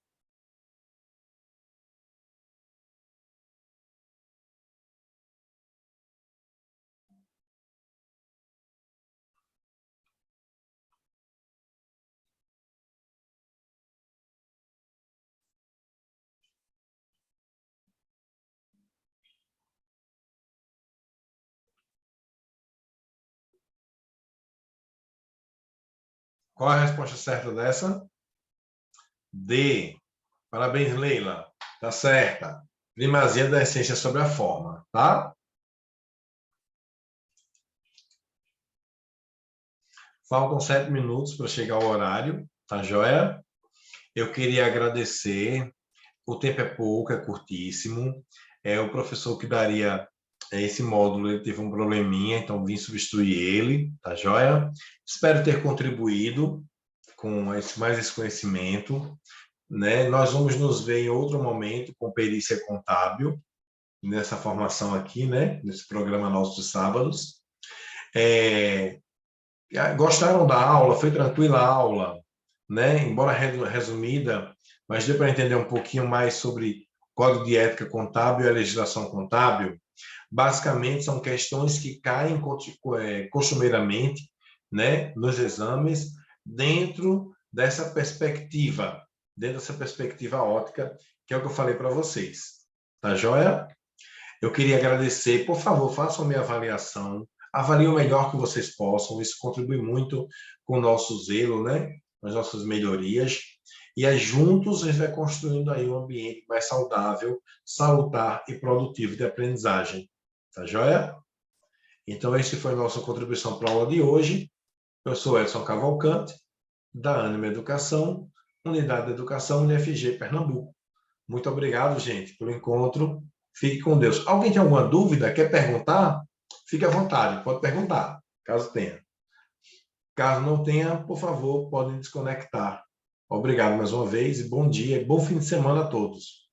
Qual a resposta certa dessa? D. Parabéns, Leila. Tá certa. Primazia da essência sobre a forma, tá? Faltam 7 minutos para chegar ao horário, tá joia? Eu queria agradecer. O tempo é pouco, é curtíssimo. O professor que daria esse módulo, ele teve um probleminha, então vim substituir ele, tá joia? Espero ter contribuído com mais esse conhecimento, né? Nós vamos nos ver em outro momento com perícia contábil, nessa formação aqui, né? Nesse programa nosso de sábados. Gostaram da aula? Foi tranquila a aula, né? Embora resumida, mas deu para entender um pouquinho mais sobre Código de Ética Contábil e a legislação contábil. Basicamente, são questões que caem costumeiramente, né, nos exames, dentro dessa perspectiva ótica, que é o que eu falei para vocês. Tá joia? Eu queria agradecer. Por favor, façam minha avaliação. Avaliem o melhor que vocês possam. Isso contribui muito com o nosso zelo, né? Com as nossas melhorias. E aí, juntos, a gente vai construindo aí um ambiente mais saudável, salutar e produtivo de aprendizagem. Tá joia? Então, essa foi a nossa contribuição para a aula de hoje. Eu sou Edson Cavalcante, da Ânima Educação, Unidade de Educação UniFG Pernambuco. Muito obrigado, gente, pelo encontro. Fique com Deus. Alguém tem alguma dúvida? Quer perguntar? Fique à vontade, pode perguntar, caso tenha. Caso não tenha, por favor, podem desconectar. Obrigado mais uma vez e bom dia, bom fim de semana a todos.